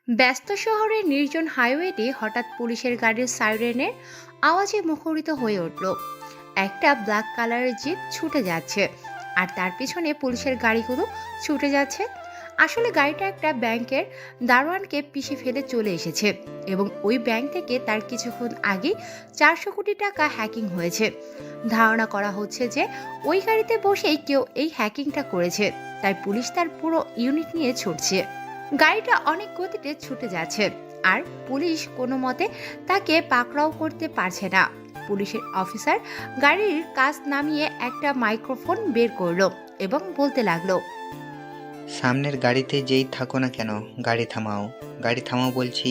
ব্যস্ত শহরের নির্জন হাইওয়েতে হঠাৎ পুলিশের গাড়ির সাইরেনের আওয়াজে মুখরিত হয়ে উঠল। একটা ব্ল্যাক কালারের জিপ ছুটে যাচ্ছে, আর তার পিছনে পুলিশের গাড়িগুলো ছুটে যাচ্ছে। আসলে গাড়িটা একটা ব্যাংকের দারোয়ানকে পিষে ফেলে চলে এসেছে, এবং ওই ব্যাংক থেকে তার কিছুক্ষণ আগে 400 কোটি টাকা হ্যাকিং হয়েছে। ধারণা করা হচ্ছে যে ওই গাড়িতে বসেই কেউ এই হ্যাকিংটা করেছে, তাই পুলিশ তার পুরো ইউনিট নিয়ে ছুটছে। গাড়িটা অনেক গতিতে ছুটে যাচ্ছে, আর পুলিশ কোনো মতে তাকে পাকড়াও করতে পারছে না। পুলিশের অফিসার গাড়ির কাজ নামিয়ে একটা মাইক্রোফোন বের করলো এবং বলতে লাগলো, সামনের গাড়িতে যেই থাকো না কেন, গাড়ি থামাও। গাড়ি থামাও বলছি,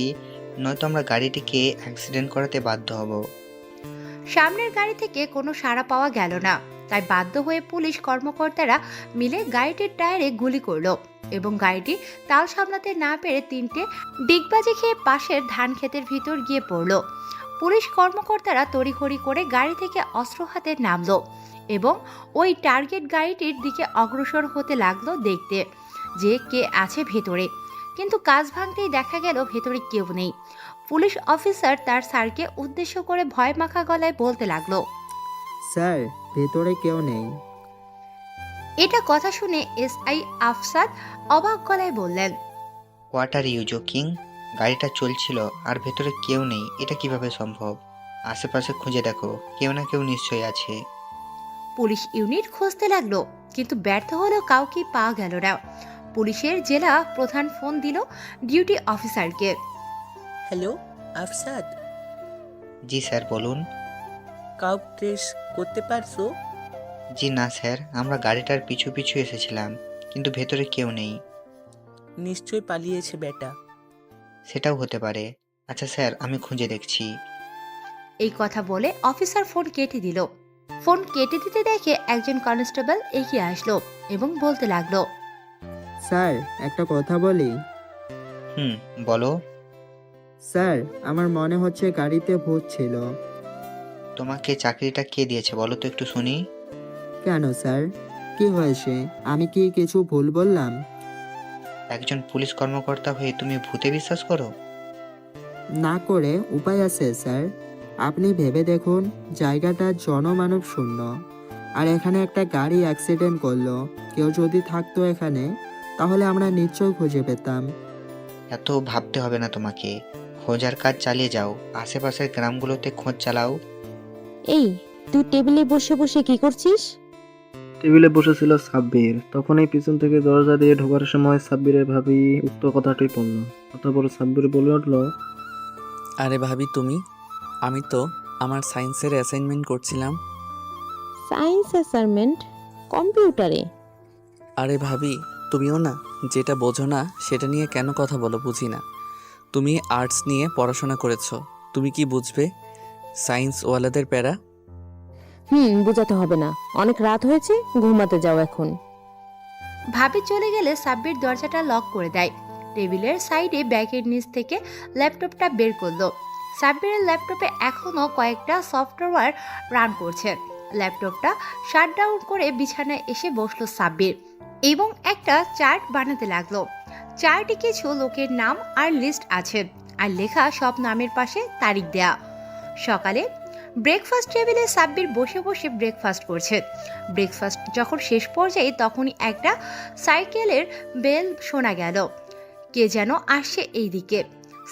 নয়তো আমরা গাড়িটিকে অ্যাক্সিডেন্ট করাতে বাধ্য হব। সামনের গাড়ি থেকে কোনো সাড়া পাওয়া গেল না, তাই বাধ্য হয়ে পুলিশ কর্মকর্তারা মিলে গাড়িটির টায়ারে গুলি করলো এবং গাড়িটি তাল সামলাতে না পেরে তিনটে ডিগবাজি খেয়ে পাশের ধান ক্ষেতের ভিতর গিয়ে পড়লো। পুলিশ কর্মকর্তারা তড়িঘড়ি করে গাড়ি থেকে অস্ত্র হাতে নামলো এবং ওই টার্গেট গাড়িটির দিকে অগ্রসর হতে লাগলো দেখতে যে কে আছে ভেতরে। কিন্তু কাজ ভাঙতেই দেখা গেল ভেতরে কেউ নেই। পুলিশ অফিসার তার স্যারকে উদ্দেশ্য করে ভয় মাখা গলায় বলতে লাগলো, স্যার, ভেতরে কেউ নেই। এটা কথা শুনে এসআই আফসাদ অবাক গলায় বললেন, হোয়াট আর ইউ জোকিং? গাড়িটা চলছিল আর ভেতরে কেউ নেই, এটা কিভাবে সম্ভব? আশেপাশে খুঁজে দেখো, কেউ না কেউ নিশ্চয়ই আছে। পুলিশ ইউনিট খুঁজতে লাগলো, কিন্তু ব্যর্থ হলেও কাউকে পাওয়া গেল না। পুলিশের জেলা প্রধান ফোন দিল ডিউটি অফিসারকে। হ্যালো আফসাদ, জি স্যার, বলুন। কাউ ট্রেস করতে পারছো? জি না স্যার, আমরা গাড়িটার পিছু পিছু এসেছিলাম, কিন্তু ভেতরে কেউ নেই। নিশ্চয়ই পালিয়েছে বেটা। সেটাও হতে পারে। আচ্ছা স্যার, আমি খুঁজে দেখছি। এই কথা বলে অফিসার ফোন কেটে দিল। ফোন কেটে দিতে দেখে একজন কনস্টেবল এগিয়ে আসলো এবং বলতে লাগলো, স্যার, একটা কথা বলি। হুম, বলো। স্যার, আমার মনে হচ্ছে গাড়িতে ভূত ছিল। তোমাকে চাকরিটা কে দিয়েছে বলো তো একটু শুনি। কেন স্যার, কি হয়েছে? আমি কি কিছু ভুল বললাম? একজন পুলিশ কর্মকর্তা হয়ে তুমি ভূতে বিশ্বাস করো? না করে উপায় আছে স্যার। আপনি ভেবে দেখুন, জায়গাটা জনমানব শূন্য, আর এখানে একটা গাড়ি অ্যাক্সিডেন্ট করলো। কেউ যদি থাকতো এখানে, তাহলে আমরা নিশ্চয় খুঁজে পেতাম। এত ভাবতে হবে না তোমাকে, খোঁজার কাজ চালিয়ে যাও, আশেপাশের গ্রামগুলোতে খোঁজ চালাও। এই, তুই টেবিলে বসে বসে কি করছিস? টেবিলে বসেছিল সাব্বির, তখনই পিছন থেকে দরজা দিয়ে ঢোকার সময় সাব্বিরের ভাবি উক্ত কথাটি পড়ল। অতঃপর সাব্বির বলে উঠল, আরে ভাবি তুমি, আমি তো আমার সায়েন্সের অ্যাসাইনমেন্ট করছিলাম। Science assignment? কম্পিউটারে? আরে ভাবি, তুমিও না, যেটা বোঝো না সেটা নিয়ে কেন কথা বলো বুঝি না। তুমি আর্টস নিয়ে পড়াশোনা করেছো, তুমি কি বুঝবে সায়েন্সওয়ালাদের প্যারা? বোঝাতে হবে না, অনেক রাত হয়েছে, ঘুমাতে যাও এখন। ভাবি চলে গেলে সাব্বির দরজাটা লক করে দেয়। টেবিলের সাইডে ব্যাগের নিচ থেকে ল্যাপটপটা বের করলো। সাব্বিরের ল্যাপটপে এখনও কয়েকটা সফটওয়্যার রান করছে। ল্যাপটপটা শাটডাউন করে বিছানায় এসে বসলো সাব্বির এবং একটা চার্ট বানাতে লাগলো। চার্টে কিছু লোকের নাম আর লিস্ট আছে, আর লেখা সব নামের পাশে তারিখ দেয়া। সকালে ব্রেকফাস্ট টেবিলে সাব্বির বসে বসে ব্রেকফাস্ট করছে। ব্রেকফাস্ট যখন শেষ পর্যায়ে তখনই একটা সাইকেলের বেল শোনা গেল। কে যেন আসছে এই দিকে।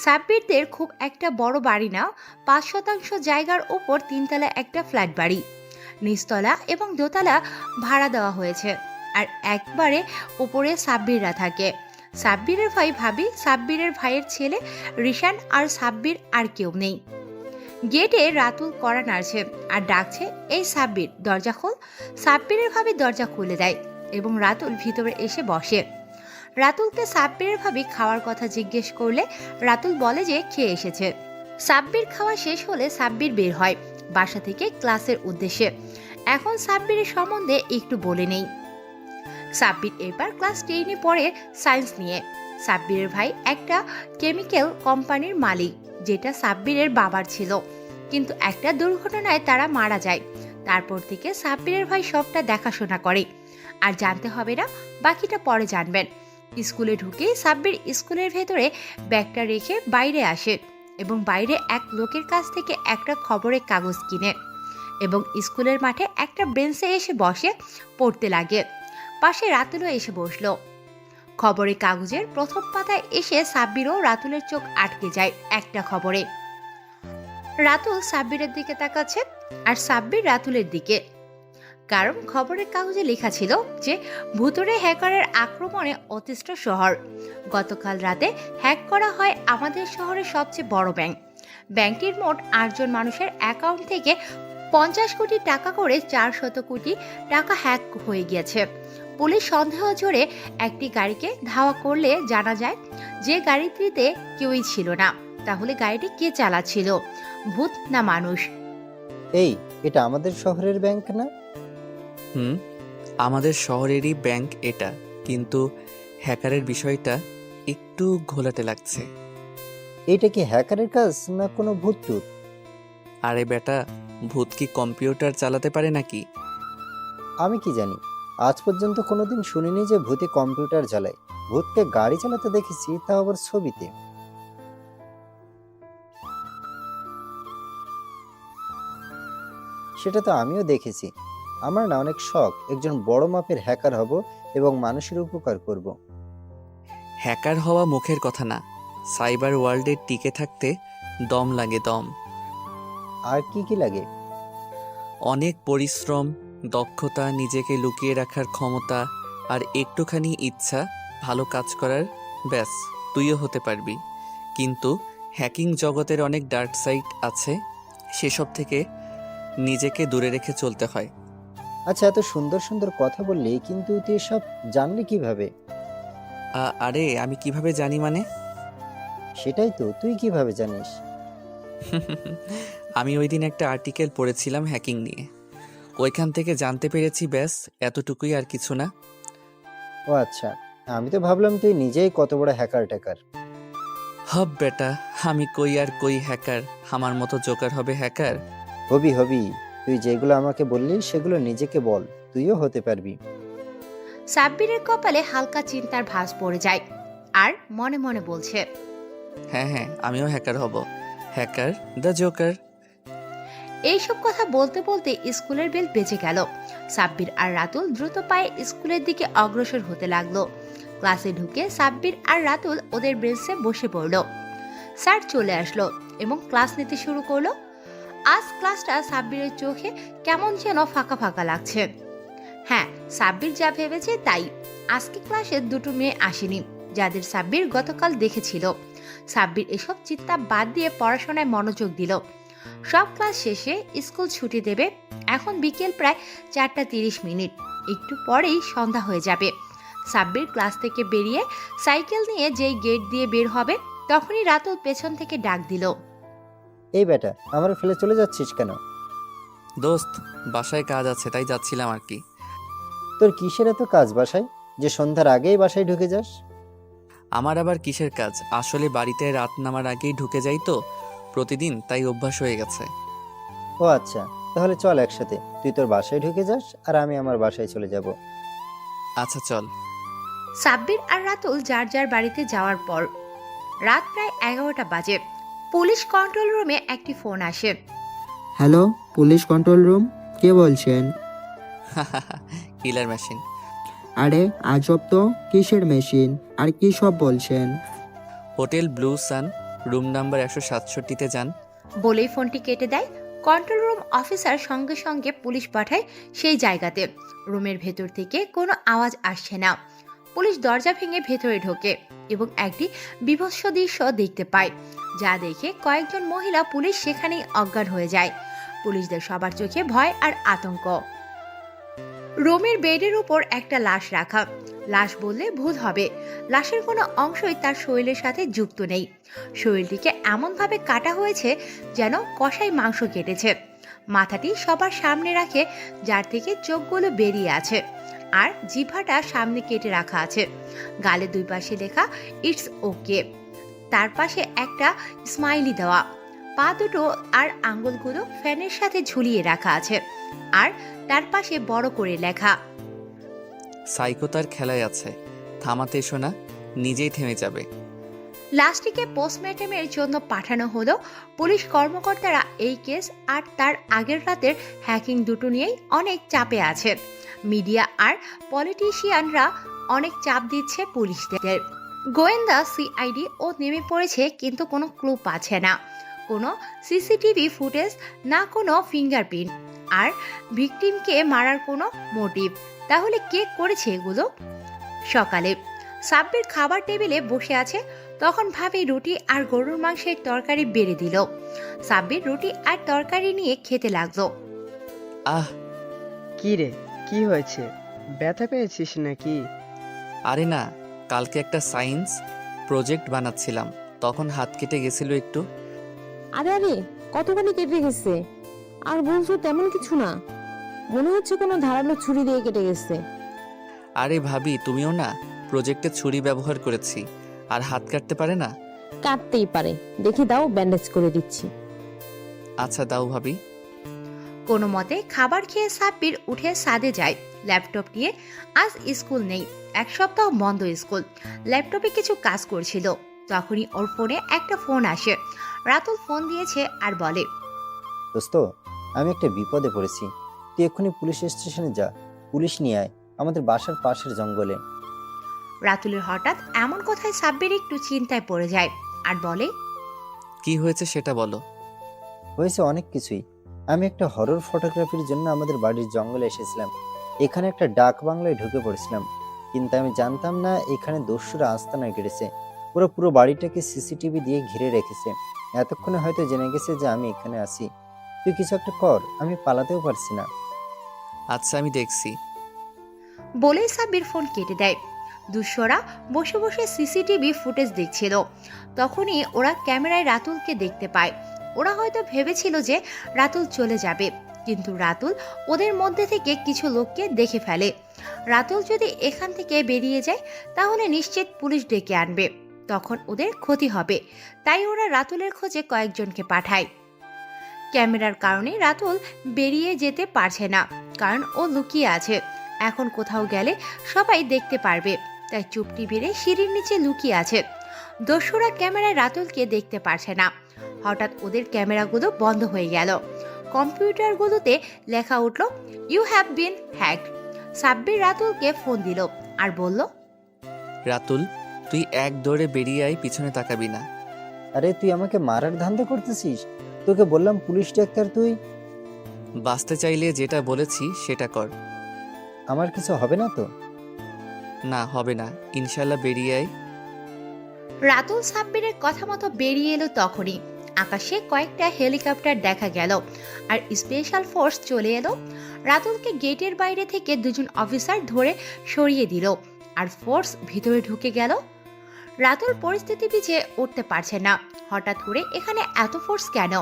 সাব্বিরদের খুব একটা বড় বাড়ি না, 5% জায়গার উপর 3তলা একটা ফ্ল্যাট বাড়ি। নিচতলা এবং দোতলা ভাড়া দেওয়া হয়েছে, আর একবারে উপরে সাব্বিররা থাকে। সাব্বিরের ভাই ভাবি, সাব্বিরের ভাইয়ের ছেলে রিশান, আর সাব্বির আর কেউ নেই। গেটে রাতুল কড়া নাড়ছে আর ডাকছে, এই সাব্বির, দরজা খোল। সাব্বিরের ভাবি দরজা খুলে দেয় এবং রাতুল ভিতরে এসে বসে। রাতুলকে সাব্বিরের ভাবি খাওয়ার কথা জিজ্ঞেস করলে রাতুল বলে যে খেয়ে এসেছে। সাব্বির খাওয়া শেষ হলে সাব্বির বের হয় বাসা থেকে ক্লাসের উদ্দেশ্যে। এখন সাব্বিরের সম্বন্ধে একটু বলে নেই। সাব্বির এবার ক্লাস 10-এ পড়ে সায়েন্স নিয়ে। সাব্বিরের ভাই একটা কেমিক্যাল কোম্পানির মালিক, যেটা সাব্বিরের বাবার ছিল, কিন্তু একটা দুর্ঘটনায় তারা মারা যায়। তারপর থেকে সাব্বিরের ভাই সবটা দেখাশোনা করে। আর জানতে হবে না, বাকিটা পরে জানবেন। স্কুলে ঢুকেই সাব্বির স্কুলের ভেতরে ব্যাগটা রেখে বাইরে আসে এবং বাইরে এক লোকের কাছ থেকে একটা খবরের কাগজ কিনে এবং স্কুলের মাঠে একটা বেঞ্চে এসে বসে পড়তে লাগে। পাশে রাতুলও এসে বসলো। খবরের কাগজের প্রথম পাতায় এসে সাব্বির ও রাতুলের চোখ আটকে যায় একটা খবরে। রাতুল সাব্বিরের দিকে তাকাচ্ছে আর সাব্বির রাতুলের দিকে, কারণ খবরের কাগজে লেখা ছিল যে ভুতুড়ে হ্যাকারের আক্রমণে অতিষ্ঠ শহর। গতকাল রাতে হ্যাক করা হয় আমাদের শহরের সবচেয়ে বড় ব্যাংক। ব্যাংকটির মোট 8 জন মানুষের অ্যাকাউন্ট থেকে 50 কোটি টাকা করে 400 কোটি টাকা হ্যাক হয়ে গিয়েছে। পুলিশ সন্দেহ জোরে একটি গাড়িকে ধাওয়া করলে জানা যায় যে গাড়িটিতে কেউই ছিল না। তাহলে গাড়িটি কে চালাচ্ছিল, ভূত না মানুষ? এই, এটা আমাদের শহরের ব্যাংক না? হুম, আমাদের শহরেরই ব্যাংক এটা, কিন্তু হ্যাকারের বিষয়টা একটু ঘোলাটে লাগছে। এইটা কি হ্যাকারের কাজ না কোনো ভূত টুত? আরে বেটা, ভূত কি কম্পিউটার চালাতে পারে নাকি? আমি কি জানি, আজ পর্যন্ত কোনোদিন শুনিনি যে ভূতে কম্পিউটার চালায়। ভূতকে গাড়ি চালাতে দেখেছি, তাও আবার ছবিতে। সেটা তো আমিও দেখেছি। আমার না অনেক শখ একজন বড় মাপের হ্যাকার হব এবং মানুষের উপকার করব। হ্যাকার হওয়া মুখের কথা না, সাইবার ওয়ার্ল্ডে টিকে থাকতে দম লাগে, দম। আর কি কি লাগে? অনেক পরিশ্রম, দক্ষতা, নিজেকে লুকিয়ে রাখার ক্ষমতা আর একটুখানি ইচ্ছা ভালো কাজ করার। ব্যাস, তুইও হতে পারবি। কিন্তু হ্যাকিং জগতের অনেক ডার্ক সাইড আছে, সেসব থেকে নিজেকে দূরে রেখে চলতে হয়। আচ্ছা, এত সুন্দর সুন্দর কথা বললি, কিন্তু তুই এসব জানলি কিভাবে? আরে আমি কিভাবে জানি মানে? সেটাই তো, তুই কিভাবে জানিস? আমি ওই দিন একটা আর্টিকেল পড়েছিলাম হ্যাকিং নিয়ে, ওইখান থেকে জানতে পেরেছি। ব্যাস এতটুকুই, আর কিছু না। ও আচ্ছা, আমি তো ভাবলাম তুই নিজেই কত বড় হ্যাকার ট্যাকার। হব বেটা, আমি কই আর কই হ্যাকার, আমার মতো জোকার হবে হ্যাকার? হবি হবি, তুই যেগুলো আমাকে বললি সেগুলো নিজেকে বল, তুইও হতে পারবি। সাব্বিরের কপালে হালকা চিন্তার ভাঁজ পড়ে যায় আর মনে মনে বলছে, হ্যাঁ হ্যাঁ, আমিও হ্যাকার হব, হ্যাকার দ্য জোকার। এইসব কথা বলতে বলতে স্কুলের বেল বেজে গেল। সাব্বির আর রাতুল দ্রুত পায়ে স্কুলের দিকে অগ্রসর হতে লাগলো। ক্লাসে ঢুকে সাব্বির আর রাতুল ওদের বেঞ্চে বসে পড়ল। স্যার চলে আসলো এবং ক্লাস নিতে শুরু করলো। আজ ক্লাসটা সাব্বিরের চোখে কেমন যেন ফাঁকা ফাঁকা লাগছে। হ্যাঁ, সাব্বির যা ভেবেছে তাই। আজকে ক্লাসে দুটো মেয়ে আসেনি, যাদের সাব্বির গতকাল দেখেছিল। সাব্বির এসব চিন্তা বাদ দিয়ে পড়াশোনায় মনোযোগ দিল। সব ক্লাস শেষে স্কুল ছুটি দেবে। এখন বিকেল প্রায় 4:30। একটু পরেই সন্ধ্যা হয়ে যাবে। সাব্বির ক্লাস থেকে বেরিয়ে সাইকেল নিয়ে যেই গেট দিয়ে বের হবে, তখনই রাতুল পেছন থেকে ডাক দিল, এই বেটা, আমার ফেলে চলে যাচ্ছিস কেন? দোস্ত, বাসায় কাজ আছে তাই যাচ্ছিলাম আর কি। তোর কিসের এত কাজ বাসায় যে সন্ধ্যার আগেই বাসায় ঢুকে যাস? আমার আবার কিসের কাজ, আসলে বাড়িতে রাত নামার আগেই ঢুকে যাই তো প্রতিদিন, তাই অভ্যাস হয়ে গেছে। ও আচ্ছা, তাহলে চল একসাথে, তুই তোর বাসায় ঢুকে যাস আর আমি আমার বাসায় চলে যাব। আচ্ছা চল। সাব্বির আর রাতুল যার যার বাড়িতে যাওয়ার পর রাত প্রায় 11টা বাজে। পুলিশ কন্ট্রোল রুমে একটি ফোন আসে। হ্যালো, পুলিশ কন্ট্রোল রুম, কে বলছেন? কিলার মেশিন। আরে আজব তো, কিসের মেশিন আর কি সব বলছেন? হোটেল ব্লু সান, রুম নাম্বার 167-তে যান। বলেই ফোনটি কেটে দেয়। কন্ট্রোল রুম অফিসার সঙ্গে সঙ্গে পুলিশ পাঠায় সেই জায়গাতে। রুমের ভেতর থেকে কোনো আওয়াজ আসছে না। পুলিশ দরজা ভেঙে ভেতরে ঢোকে এবং একটি বীভৎস দৃশ্য দেখতে পায়, যা দেখে কয়েকজন মহিলা পুলিশ সেখানেই অজ্ঞান হয়ে যায়। পুলিশদের সবার চোখে ভয় আর আতঙ্ক। রুমের বেডের উপর একটা লাশ রাখা। লাশ বললে ভুল হবে, লাশের কোনো অংশই তার শরীরের সাথে যুক্ত নেই। শরীরটিকে এমনভাবে কাটা হয়েছে যেন কষাই মাংস কেটেছে। মাথাটি সবার সামনে রাখে, যার থেকে চোখগুলো বেরিয়ে আছে আর জিভাটা সামনে কেটে রাখা আছে। গালে দুই পাশে লেখা ইটস ওকে, তার পাশে একটা স্মাইলি দেওয়া। পা দুটো আর আঙ্গুলগুলো ফ্যানের সাথে ঝুলিয়ে রাখা আছে আর তার পাশে বড় করে লেখা, সাইকো তার খেলায় আছে, থামাতে এসো না, নিজেই থেমে যাবে। লাস্টিকে পোস্টমর্টমের জন্য পাঠানো হলো। পুলিশ কর্মকর্তারা এই কেস আর তার আগের রাতের হ্যাকিং দুটো নিয়েই অনেক চাপে আছে। মিডিয়া আর পলিটিশিয়ানরা অনেক চাপ দিচ্ছে পুলিশদের। গোয়েন্দা সিআইডি ও নেমে পড়েছে, কিন্তু কোনো ক্লু পাচ্ছে না। কোনো সিসিটিভি ফুটেজ, না কোনো ফিঙ্গারপ্রিন্ট, আর ভিকটিমকে মারার কোনো মোটিভ। তাহলে কে করেছে এগুলো? সকালে সাব্বির খাবার টেবিলে বসে আছে, তখন ভাবি রুটি আর গরুর মাংসের তরকারি বেড়ে দিল। সাব্বির রুটি আর তরকারি নিয়ে খেতে লাগলো। আহ, কি রে, কি হয়েছে? ব্যথা পেয়েছিস নাকি? আরে না, কালকে একটা সায়েন্স প্রজেক্ট বানাচ্ছিলাম, তখন হাত কেটে গেছিল একটু। আরে আরে, কতখানি কেটে গেছে? আর বলছো তেমন কিছু না, মনে হচ্ছে কোনো ধারালো ছুরি দিয়ে কেটে গেছে। আরে ভাবি, তুমিও না, প্রজেক্টে ছুরি ব্যবহার করেছি, আর হাত কাটতে পারে না। কাটতেই পারে, দেখি দাও, ব্যান্ডেজ করে দিচ্ছি। আচ্ছা দাও ভাবি। কোনো মতে খাবার খেয়ে সাব্বির উঠে ছাদে যায় ল্যাপটপ নিয়ে। আজ স্কুল নেই, এক সপ্তাহ বন্ধ স্কুল। ল্যাপটপে কিছু কাজ করছিল, তখনই ওর ফোনে একটা ফোন আসে। রাতুল ফোন দিয়েছে আর বলে, দোস্ত, আমি একটা বিপদে পড়েছি। তুই এক্ষুনি পুলিশ স্টেশনে যা, পুলিশ নিয়ে আয় আমাদের বাসার পাশের জঙ্গলে। রাতুলের হঠাৎ এমন কথায় সাব্বির একটু চিন্তায় পড়ে যায় আর বলে, কি হয়েছে সেটা বলো। হয়েছে অনেক কিছুই। আমি একটা হরর ফটোগ্রাফির জন্য আমাদের বাড়ির জঙ্গলে এসেছিলাম। এখানে একটা ডাক বাংলায় ঢুকে পড়েছিলাম, কিন্তু আমি জানতাম না এখানে দস্যুরা আস্তানা গেড়েছে। ওরা পুরো বাড়িটাকে সিসিটিভি দিয়ে ঘিরে রেখেছে। এতক্ষণে হয়তো জেনে গেছে যে আমি এখানে আছি। তুই কিছু একটা কর, আমি পালাতেও পারছি না। আচ্ছা আমি দেখছি। বলেই সাব্বির ফোন কেটে দেয়। দুশোরা বসে বসে সিসিটিভি ফুটেজ দেখছিল, তখনই ওরা ক্যামেরায় রাতুলকে দেখতে পায়। ওরা হয়তো ভেবেছিল যে রাতুল চলে যাবে, কিন্তু রাতুল ওদের মধ্যে থেকে কিছু লোককে দেখে ফেলে। রাতুল যদি এখান থেকে বেরিয়ে যায় তাহলে নিশ্চিত পুলিশ ডেকে আনবে, তখন ওদের ক্ষতি হবে। তাই ওরা রাতুলের খোঁজে কয়েকজনকে পাঠায়। ক্যামেরার কারণে রাতুল বেরিয়ে যেতে পারছে না, কারণ ও লুকিয়ে আছে। এখন কোথাও গেলে সবাই দেখতে পারবে, তাই চুপটি বেড়ে সিঁড়ির নিচে লুকিয়ে আছে। দস্যুরা ক্যামেরায় রাতুলকে দেখতে পারছে না। হঠাৎ ওদের ক্যামেরাগুলো বন্ধ হয়ে গেল। কম্পিউটারগুলোতে লেখা উঠল, you have been hacked. Sabbir রাতুলকে ফোন দিল আর বলল, রাতুল, তুই এক দৌড়ে বেরিয়ে আয়, পিছনে তাকাবি না। আরে তুই আমাকে মারার ধান্দা করতেছিস? তোকে বললাম পুলিশ ডাক্তার, তুই বাঁচতে চাইলে যেটা বলেছি সেটা কর। আমার কিছু হবে না তো? না হবে না, ইনশাল্লাহ বেরিয়ে আয়। রাতুল সাব্বিরের কথা মতো বেরিয়ে এলো। তখনই আকাশে কয়েকটা হেলিকপ্টার দেখা গেল আর স্পেশাল ফোর্স চলে এলো। রাতুলকে গেটের বাইরে থেকে দুজন অফিসার ধরে সরিয়ে দিল আর ফোর্স ভিতরে ঢুকে গেল। রাতুল পরিস্থিতি পিছিয়ে উঠতে পারছে না। হঠাৎ করে এখানে এত ফোর্স কেন?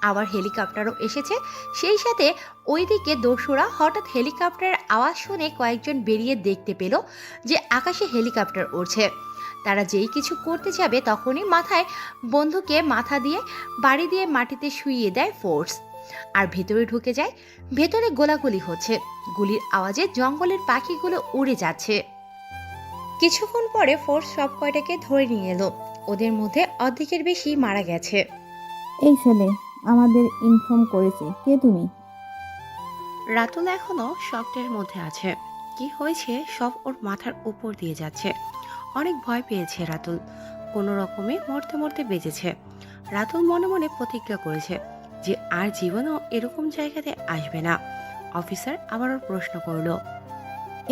আবার হেলিকপ্টারও এসেছে। সেই সাথে ওইদিকে দস্যুরা হঠাৎ হেলিকপ্টারের আওয়াজ শুনে কয়েকজন বেরিয়ে দেখতে পেল যে আকাশে হেলিকপ্টার উড়ছে। তারা যেই কিছু করতে যাবে তখনই মাথায় বন্দুকে মাথা দিয়ে বাড়ি দিয়ে মাটিতে শুইয়ে দেয় ফোর্স, আর ভেতরে ঢুকে যায়। ভেতরে গোলাগুলি হচ্ছে, গুলির আওয়াজে জঙ্গলের পাখিগুলো উড়ে যাচ্ছে। কিছুক্ষণ পরে ফোর্স সব কয়টাকে ধরে নিয়ে এলো। ওদের মধ্যে অর্ধেকের বেশি মারা গেছে। এই ছেলে আমাদের ইনফর্ম করেছে। কে তুমি? রাতুল এখনো শকের মধ্যে আছে। কি হয়েছে সব ওর মাথার উপর দিয়ে যাচ্ছে। অনেক ভয় পেয়েছে রাতুল, কোনো রকমে মরতে মরতে বেঁচেছে। রাতুল মনে মনে প্রতিজ্ঞা করেছে যে আর জীবনেও এরকম জায়গাতে আসবে না। অফিসার আবার ওর প্রশ্ন করলো,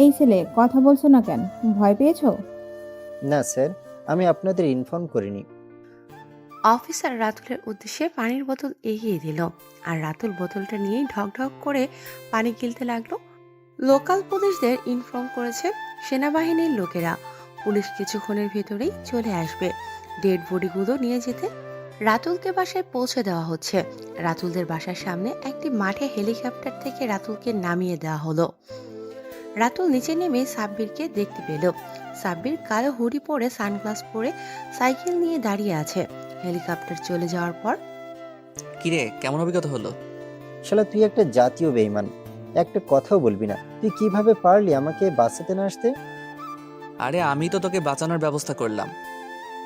এই ছেলে কথা বলছো না কেন? ভয় পেয়েছো? না স্যার, আমি আপনাদের ইনফর্ম করিনি। অফিসার রাতুলের উদ্দেশ্যে পানির বোতল এগিয়ে দিল আর রাতুল বোতলটা নিয়েই ঢক ঢক করে পানি গিলতে লাগলো। লোকাল পুলিশদের ইনফর্ম করেছে সেনাবাহিনীর লোকেরা। পুলিশ কিছুক্ষণের ভেতরেই চলে আসবে ডেড বডিগুলো নিয়ে যেতে। রাতুলকে বাসায় পৌঁছে দেওয়া হচ্ছে। রাতুলদের বাসার সামনে একটি মাঠে হেলিকপ্টার থেকে রাতুলকে নামিয়ে দেওয়া হলো। রাতুল নিচে নেমে সাব্বিরকে দেখতে পেল। সাব্বির কালো হুডি পরে সানগ্লাস পরে সাইকেল নিয়ে দাঁড়িয়ে আছে। হেলিকপ্টার চলে যাওয়ার পর, কিরে, কেমন অভিজ্ঞতা হলো? শালা তুই একটা জাতীয় বেঈমান, একটা কথাও বলবি না। তুই কিভাবে পারলি আমাকে বাঁচাতে না আসতে? আরে আমি তো তোকে বাঁচানোর ব্যবস্থা করলাম।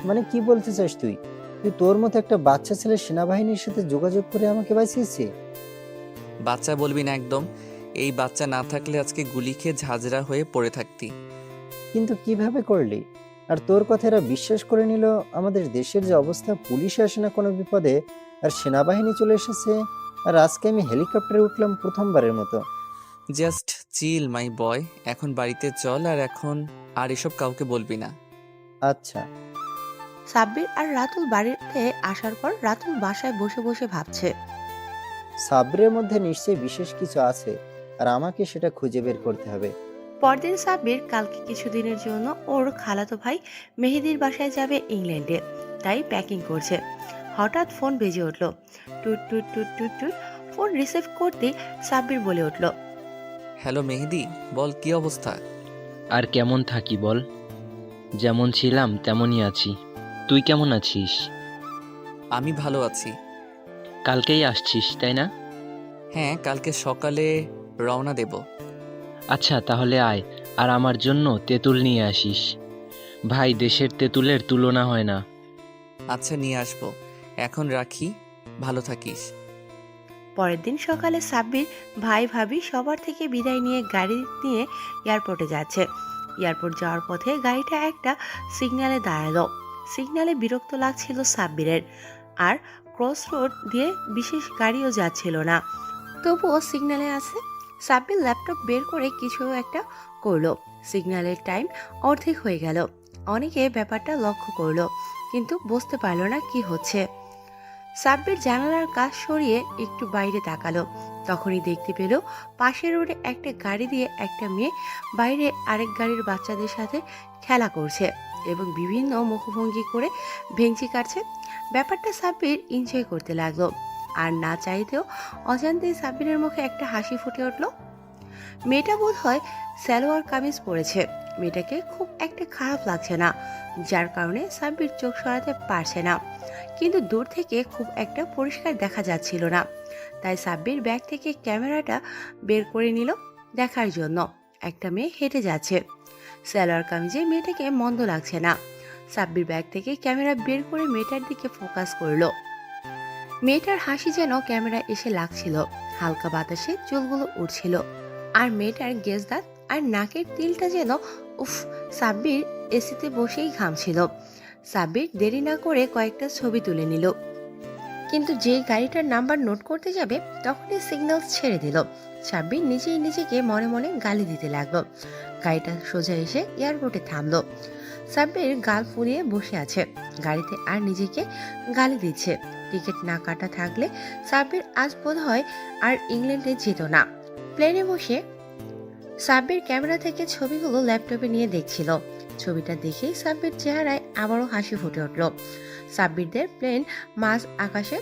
মানে কি বলতে চাস তুই? তুই তোর মতো একটা বাচ্চা ছেলে সেনাবাহিনীর সাথে যোগাযোগ করে আমাকে বাঁচিয়েছি? বাচ্চা বলবি না একদম। এই বাচ্চা না থাকলে আজকে গুলি খেয়ে ঝাঁঝরা হয়ে পড়ে থাকতি। কিন্তু কিভাবে করলি? আর তোর কথা এরা বিশ্বাস করে নিল? আমাদের দেশের যে অবস্থা, পুলিশ আসে না কোনো বিপদে, আর সেনাবাহিনী চলে এসেছে, আর আজকে আমি হেলিকপ্টারে উঠলাম প্রথমবারের মতো। জাস্ট চিল মাই বয়, এখন বাড়িতে চল, আর এখন আর এসব কাউকে বলবি না। আচ্ছা। সাব্বির আর রাতুল বাড়িতে আসার পর রাতুল বাসায় বসে বসে ভাবছে। সাবরের মধ্যে নিশ্চয়ই বিশেষ কিছু আছে, আর আমাকে সেটা খুঁজে বের করতে হবে। পরদিন সাব্বির কালকে কিছুদিনের জন্য ওর খালাতো ভাই মেহেদির বাসায় যাবে ইংল্যান্ডে, তাই প্যাকিং করছে। হঠাৎ ফোন বেজে উঠল। টুট টুট টুট টুট টুট। ফোন রিসিভ করতে সাব্বির বলে উঠল, হ্যালো মেহেদি, বল কি অবস্থা? আর কেমন থাকি বল? যেমন ছিলাম তেমনই আছি। তুই কেমন আছিস? আমি ভালো আছি। কালকেই আসছিস তাই না? হ্যাঁ, কালকে সকালে রওনা দেব। আচ্ছা তাহলে আয়, আর আমার জন্য তেঁতুল নিয়ে আসিস। ভাই, দেশের তেঁতুলের তুলনা হয় না। আচ্ছা, নিয়ে আসবো। এখন রাখি, ভালো থাকিস। পরের দিন সকালে সাব্বির ভাই ভাবি সবার থেকে বিদায় নিয়ে গাড়ি নিয়ে এয়ারপোর্টে যাচ্ছে। এয়ারপোর্ট যাওয়ার পথে গাড়িটা একটা সিগন্যালে দাঁড়ালো। সিগন্যালে বিরক্ত লাগছিল সাব্বিরের, আর ক্রস রোড দিয়ে বিশেষ গাড়িও যাচ্ছিল না, তবুও সিগন্যালে আছে। সাব্বির ল্যাপটপ বের করে কিছু একটা করলো। সিগন্যালের টাইম অর্ধেক হয়ে গেল। অনেকে ব্যাপারটা লক্ষ্য করলো, কিন্তু বুঝতে পারলো না কি হচ্ছে। সাব্বির জানালার কাজ সরিয়ে একটু বাইরে তাকালো। তখনই দেখতে পেল পাশের রোডে একটা গাড়ি দিয়ে একটা মেয়ে বাইরে আরেক গাড়ির বাচ্চাদের সাথে খেলা করছে এবং বিভিন্ন মুখভঙ্গি করে ভেঙচি কাটছে। ব্যাপারটা সাব্বির এনজয় করতে লাগলো, আর না চাইতেও অজান্তেই সাব্বিরের মুখে একটা হাসি ফুটে উঠল। মেয়েটা বোধ হয় সালোয়ার কামিজ পরেছে। মেয়েটাকে খুব একটা খারাপ লাগছে না, যার কারণে সাব্বির চোখ সরাতে পারছে না, কিন্তু দূর থেকে খুব একটা পরিষ্কার দেখা যাচ্ছিল না। তাই সাব্বির ব্যাগ থেকে ক্যামেরাটা বের করে নিল দেখার জন্য। একটা মেয়ে হেঁটে যাচ্ছে, সালোয়ার কামিজে মেয়েটাকে মন্দ লাগছে না। সাব্বির ব্যাগ থেকে ক্যামেরা বের করে মেয়েটার দিকে ফোকাস করলো। মেয়েটার হাসি যেন ক্যামেরা এসে লাগছিল, হালকা বাতাসে চুলগুলো উঠছিল, আর মেয়েটার গেজ দাঁত আর নাকের তিলটা যেন উফ। সাব্বির এসিতে বসেই ঘামছিল। সাব্বির দেরি না করে কয়েকটা ছবি তুলে নিল, কিন্তু যেই গাড়িটার নাম্বার নোট করতে যাবে তখনই সিগন্যাল ছেড়ে দিল। সাব্বির নিজেই নিজেকে মনে মনে গালি দিতে লাগলো। গাড়িটা সোজা এসে এয়ারপোর্টে থামলো। সাব্বির গাল ফুলিয়ে বসে আছে গাড়িতে, আর নিজেকে গালি দিচ্ছে। টিকিট না কাটা থাকলে সাব্বির আজ বোধ হয় আর ইংল্যান্ডে যেত না। প্লেনে বসে সাব্বির ক্যামেরা থেকে ছবিগুলো ল্যাপটপে নিয়ে দেখছিল। ছবিটা দেখেই সাব্বির চেহারায় আবারও হাসি ফুটে উঠল। সাব্বিরদের প্লেন মাঝ আকাশে,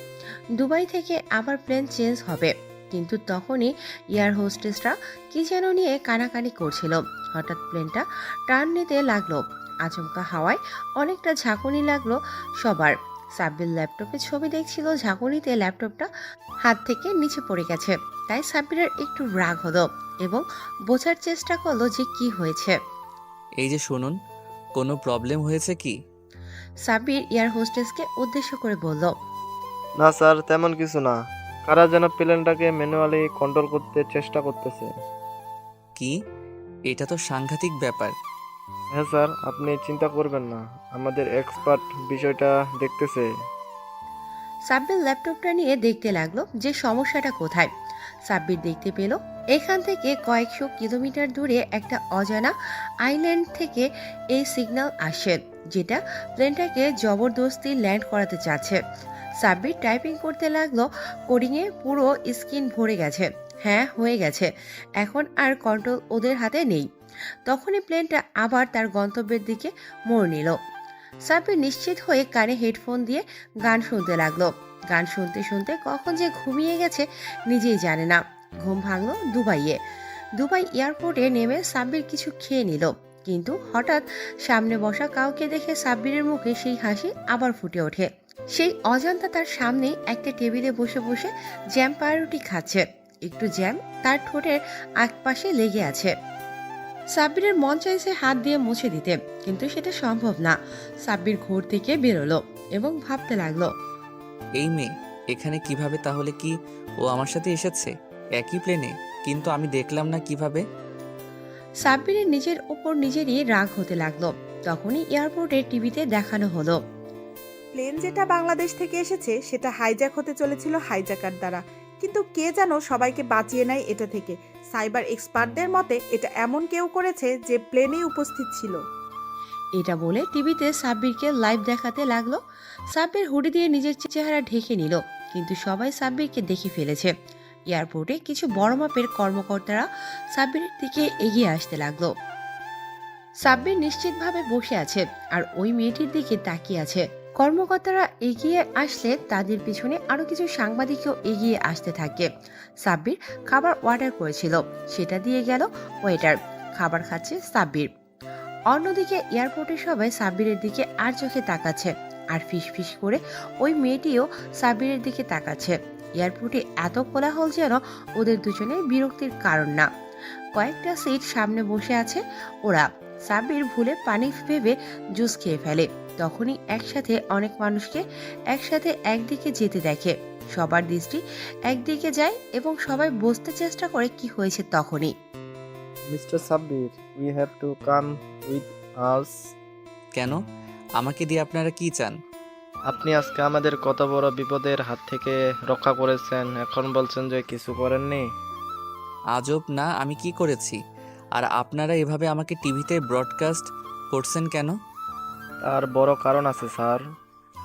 দুবাই থেকে আবার প্লেন চেঞ্জ হবে, কিন্তু তখনই এয়ার হোস্টেসরা কি যেন নিয়ে কানাকানি করছিল। হঠাৎ প্লেনটা টার্ন নিতে লাগলো। আচমকা হাওয়ায় অনেকটা ঝাঁকুনি লাগলো সবার। সাব্বির ল্যাপটপে ছবি দেখছিল, ঝাঁকুনিতে ল্যাপটপটা হাত থেকে নিচে পড়ে গেছে। তাই সাব্বিরের একটু রাগ হলো এবং বোঝার চেষ্টা করলো যে কি হয়েছে। এই যে শুনুন, কোনো প্রবলেম হয়েছে কি? সাব্বির এয়ার হোস্টেসকে উদ্দেশ্য করে বলল, না স্যার, তেমন কিছু না। কারা যেন প্লেনটাকে ম্যানুয়ালি কন্ট্রোল করতে চেষ্টা করতেছে। কি? এটা তো সাংঘাতিক ব্যাপার। হ্যাঁ স্যার, আপনি চিন্তা করবেন না, আমাদের এক্সপার্ট বিষয়টা দেখতেছে। সাব্বির ল্যাপটপটা নিয়ে দেখতে লাগলো যে সমস্যাটা কোথায়। সাব্বির দেখতে পেল এখান থেকে কয়েকশো কিলোমিটার দূরে একটা অজানা আইল্যান্ড থেকে এই সিগন্যাল আসে, যেটা প্লেনটাকে জবরদস্তি ল্যান্ড করাতে চাচ্ছে। সাব্বির টাইপিং করতে লাগলো। কোডিংয়ে পুরো স্ক্রিন ভরে গেছে। হ্যাঁ, হয়ে গেছে, এখন আর কন্ট্রোল ওদের হাতে নেই। তখনই প্লেনটা আবার তার গন্তব্যের দিকে মোড় নিল। সাব্বির নিশ্চিত হয়ে কানে হেডফোন দিয়ে গান শুনতে লাগলো। গান শুনতে শুনতে কখন যে ঘুমিয়ে গেছে নিজেই জানে না। ঘুম ভাঙলো দুবাইয়ে। দুবাই এয়ারপোর্টে নেমে সাব্বির কিছু খেয়ে নিল, কিন্তু হঠাৎ সামনে বসা কাউকে দেখে সাব্বিরের মুখে সেই হাসি আবার ফুটে ওঠে। সেই অজান্তা তার সামনেই একটা টেবিলে বসে বসে জ্যাম পাউরুটি খাচ্ছে। একটু জ্যাম তার ঠোঁটের একপাশে লেগে আছে। সাব্বিরের মন চাইছে হাত দিয়ে মুছে দিতে, কিন্তু সেটা সম্ভব না। সাব্বির ঘর থেকে বেরোলো এবং ভাবতে লাগলো, এই মেয়ে এখানে কিভাবে? তাহলে কি ও আমার সাথে এসেছে একই প্লেনে? কিন্তু আমি দেখলাম না কিভাবে। সাব্বিরের নিজের উপর নিজেরই রাগ হতে লাগলো। তখনই এয়ারপোর্টে টিভিতে দেখানো হলো প্লেন যেটা বাংলাদেশ থেকে এসেছে সেটা হাইজ্যাক হতে চলেছিল হাইজ্যাকার দ্বারা, কিন্তু কে যেন সবাইকে বাঁচিয়ে নেয় এটা থেকে। সাইবার এক্সপার্টদের মতে এটা এমন কেউ করেছে যে প্লেনেই উপস্থিত ছিল। এটা বলে টিভিতে সাব্বিরকে লাইভ দেখাতে লাগলো। সাব্বির হুডি দিয়ে নিজের চেহারা ঢেকে নিল, কিন্তু সবাই সাব্বিরকে দেখে ফেলেছে। এয়ারপোর্টে কিছু বড় মাপের কর্মকর্তারা সাব্বিরের দিকে এগিয়ে আসতে লাগলো। সাব্বির নিশ্চিতভাবে বসে আছে আর ওই মেয়েটির দিকে তাকিয়ে আছে। কর্মকর্তারা এগিয়ে আসলে তাদের পিছনে আরো কিছু সাংবাদিকও এগিয়ে আসতে থাকে। সাব্বির খাবার অর্ডার করেছিল, সেটা দিয়ে গেল ওয়েটার। খাবার খাচ্ছে সাব্বির। অন্যদিকে এয়ারপোর্টে সবাই সাব্বিরের দিকে আর চোখে তাকাচ্ছে, আর ফিস করে ওই মেয়েটিও সাব্বিরের দিকে তাকাচ্ছে। এয়ারপোর্টে এত কোলাহল যেন ওদের দুজনের বিরক্তির কারণ না। কয়েকটা সিট সামনে বসে আছে ওরা। সাব্বির ভুলে পানি ভেবে জুস খেয়ে ফেলে। তখনই একসাথে অনেক মানুষকে একসাথে একদিকে যেতে দেখে। সবার দৃষ্টি একদিকে যায় এবং সবাই বুঝতে চেষ্টা করে কি হয়েছে। তখনই mister Sabbir, we have to come with us. কেন? আমাকে দিয়ে আপনারা কি চান? আপনি আজকে আমাদের কত বড় বিপদের হাত থেকে রক্ষা করেছেন, এখন বলছেন যে কিছু করেননি। আজব না, আমি কি করেছি? আর আপনারা এভাবে আমাকে টিভিতে ব্রডকাস্ট করছেন কেন? তার বড় কারণ আছে স্যার।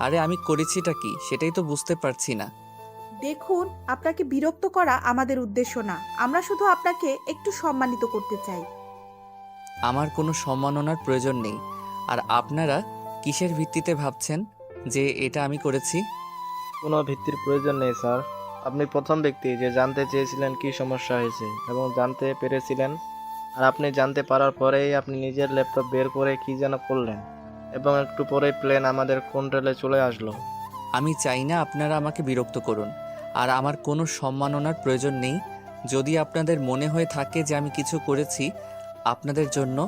আরে আমি করেছিটা কি সেটাই তো বুঝতে পারছি না। দেখুন, আপনাকে বিরক্ত করা আমাদের উদ্দেশ্য না, আমরা শুধু আপনাকে একটু সম্মানিত করতে চাই। আমার কোনো সম্মাননার প্রয়োজন নেই। আর আপনারা কিসের ভিত্তিতে ভাবছেন যে এটা আমি করেছি? কোনো ভিত্তির প্রয়োজন নেই স্যার। আপনি প্রথম ব্যক্তি যে জানতে চেয়েছিলেন কি সমস্যা হয়েছে এবং জানতে পেরেছিলেন। আর আপনি জানতে পারার পরেই আপনি নিজের ল্যাপটপ বের করে কি যেন করলেন, এবং একটু পরেই প্লেন আমাদের কন্ট্রোলে চলে আসলো। আমি চাই না আপনারা আমাকে বিরক্ত করুন, আর আমার কোনো সম্মাননার প্রয়োজন নেই। যদি আপনাদের মনে হয়ে থাকে যে আমি কিছু করেছি আপনাদের জন্য,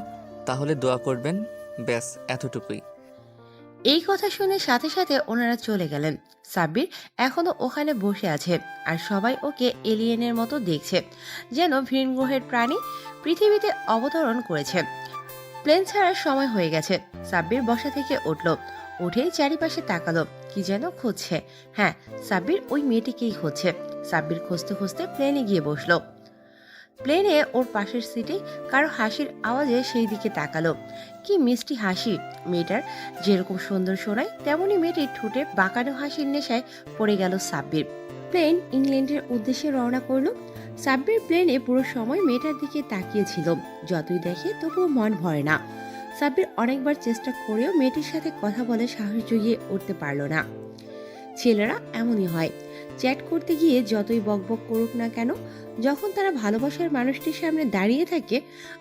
তাহলে দোয়া করবেন। ব্যাস এতটুকুই। এই কথা শুনে সাথে সাথে ওনারা চলে গেলেন। সাব্বির এখনো ওখানে বসে আছে আর সবাই ওকে এলিয়েনের মতো দেখছে, যেন ভিন গ্রহের প্রাণী পৃথিবীতে অবতরণ করেছে। প্লেন ছাড়ার সময় হয়ে গেছে। সাব্বির বসা থেকে উঠল, উঠেই চারিপাশে তাকালো, কি যেন খুঁজছে। হ্যাঁ, সাব্বির ওই মেয়েটিকেই খুঁজছে। সাব্বির খুঁজতে খুঁজতে প্লেনে গিয়ে বসলো। প্লেনে ওর পাশের সিটে কারো হাসির আওয়াজে সেই দিকে তাকালো। কি মিষ্টি হাসি মেয়েটার! যেরকম সুন্দর শোনায় তেমনি মেয়েটির ঠোঁটে বাঁকানো হাসির নেশায় পড়ে গেল সাব্বির। প্লেন ইংল্যান্ডের উদ্দেশ্যে রওনা করলো। সাব্বির প্লেনে পুরো সময় মেয়েটার দিকে তাকিয়েছিল। যতই দেখে তবুও মন ভরে না। সাব্বির অনেকবার চেষ্টা করেও মেয়েটির সাথে কথা বলে সাহস জুগিয়ে উঠতে পারল না। ছেলেরা এমনই হয়, চ্যাট করতে গিয়ে যতই বকবক করুক না কেন, যখন তারা ভালোবাসার মানুষটির সামনে দাঁড়িয়ে থাকে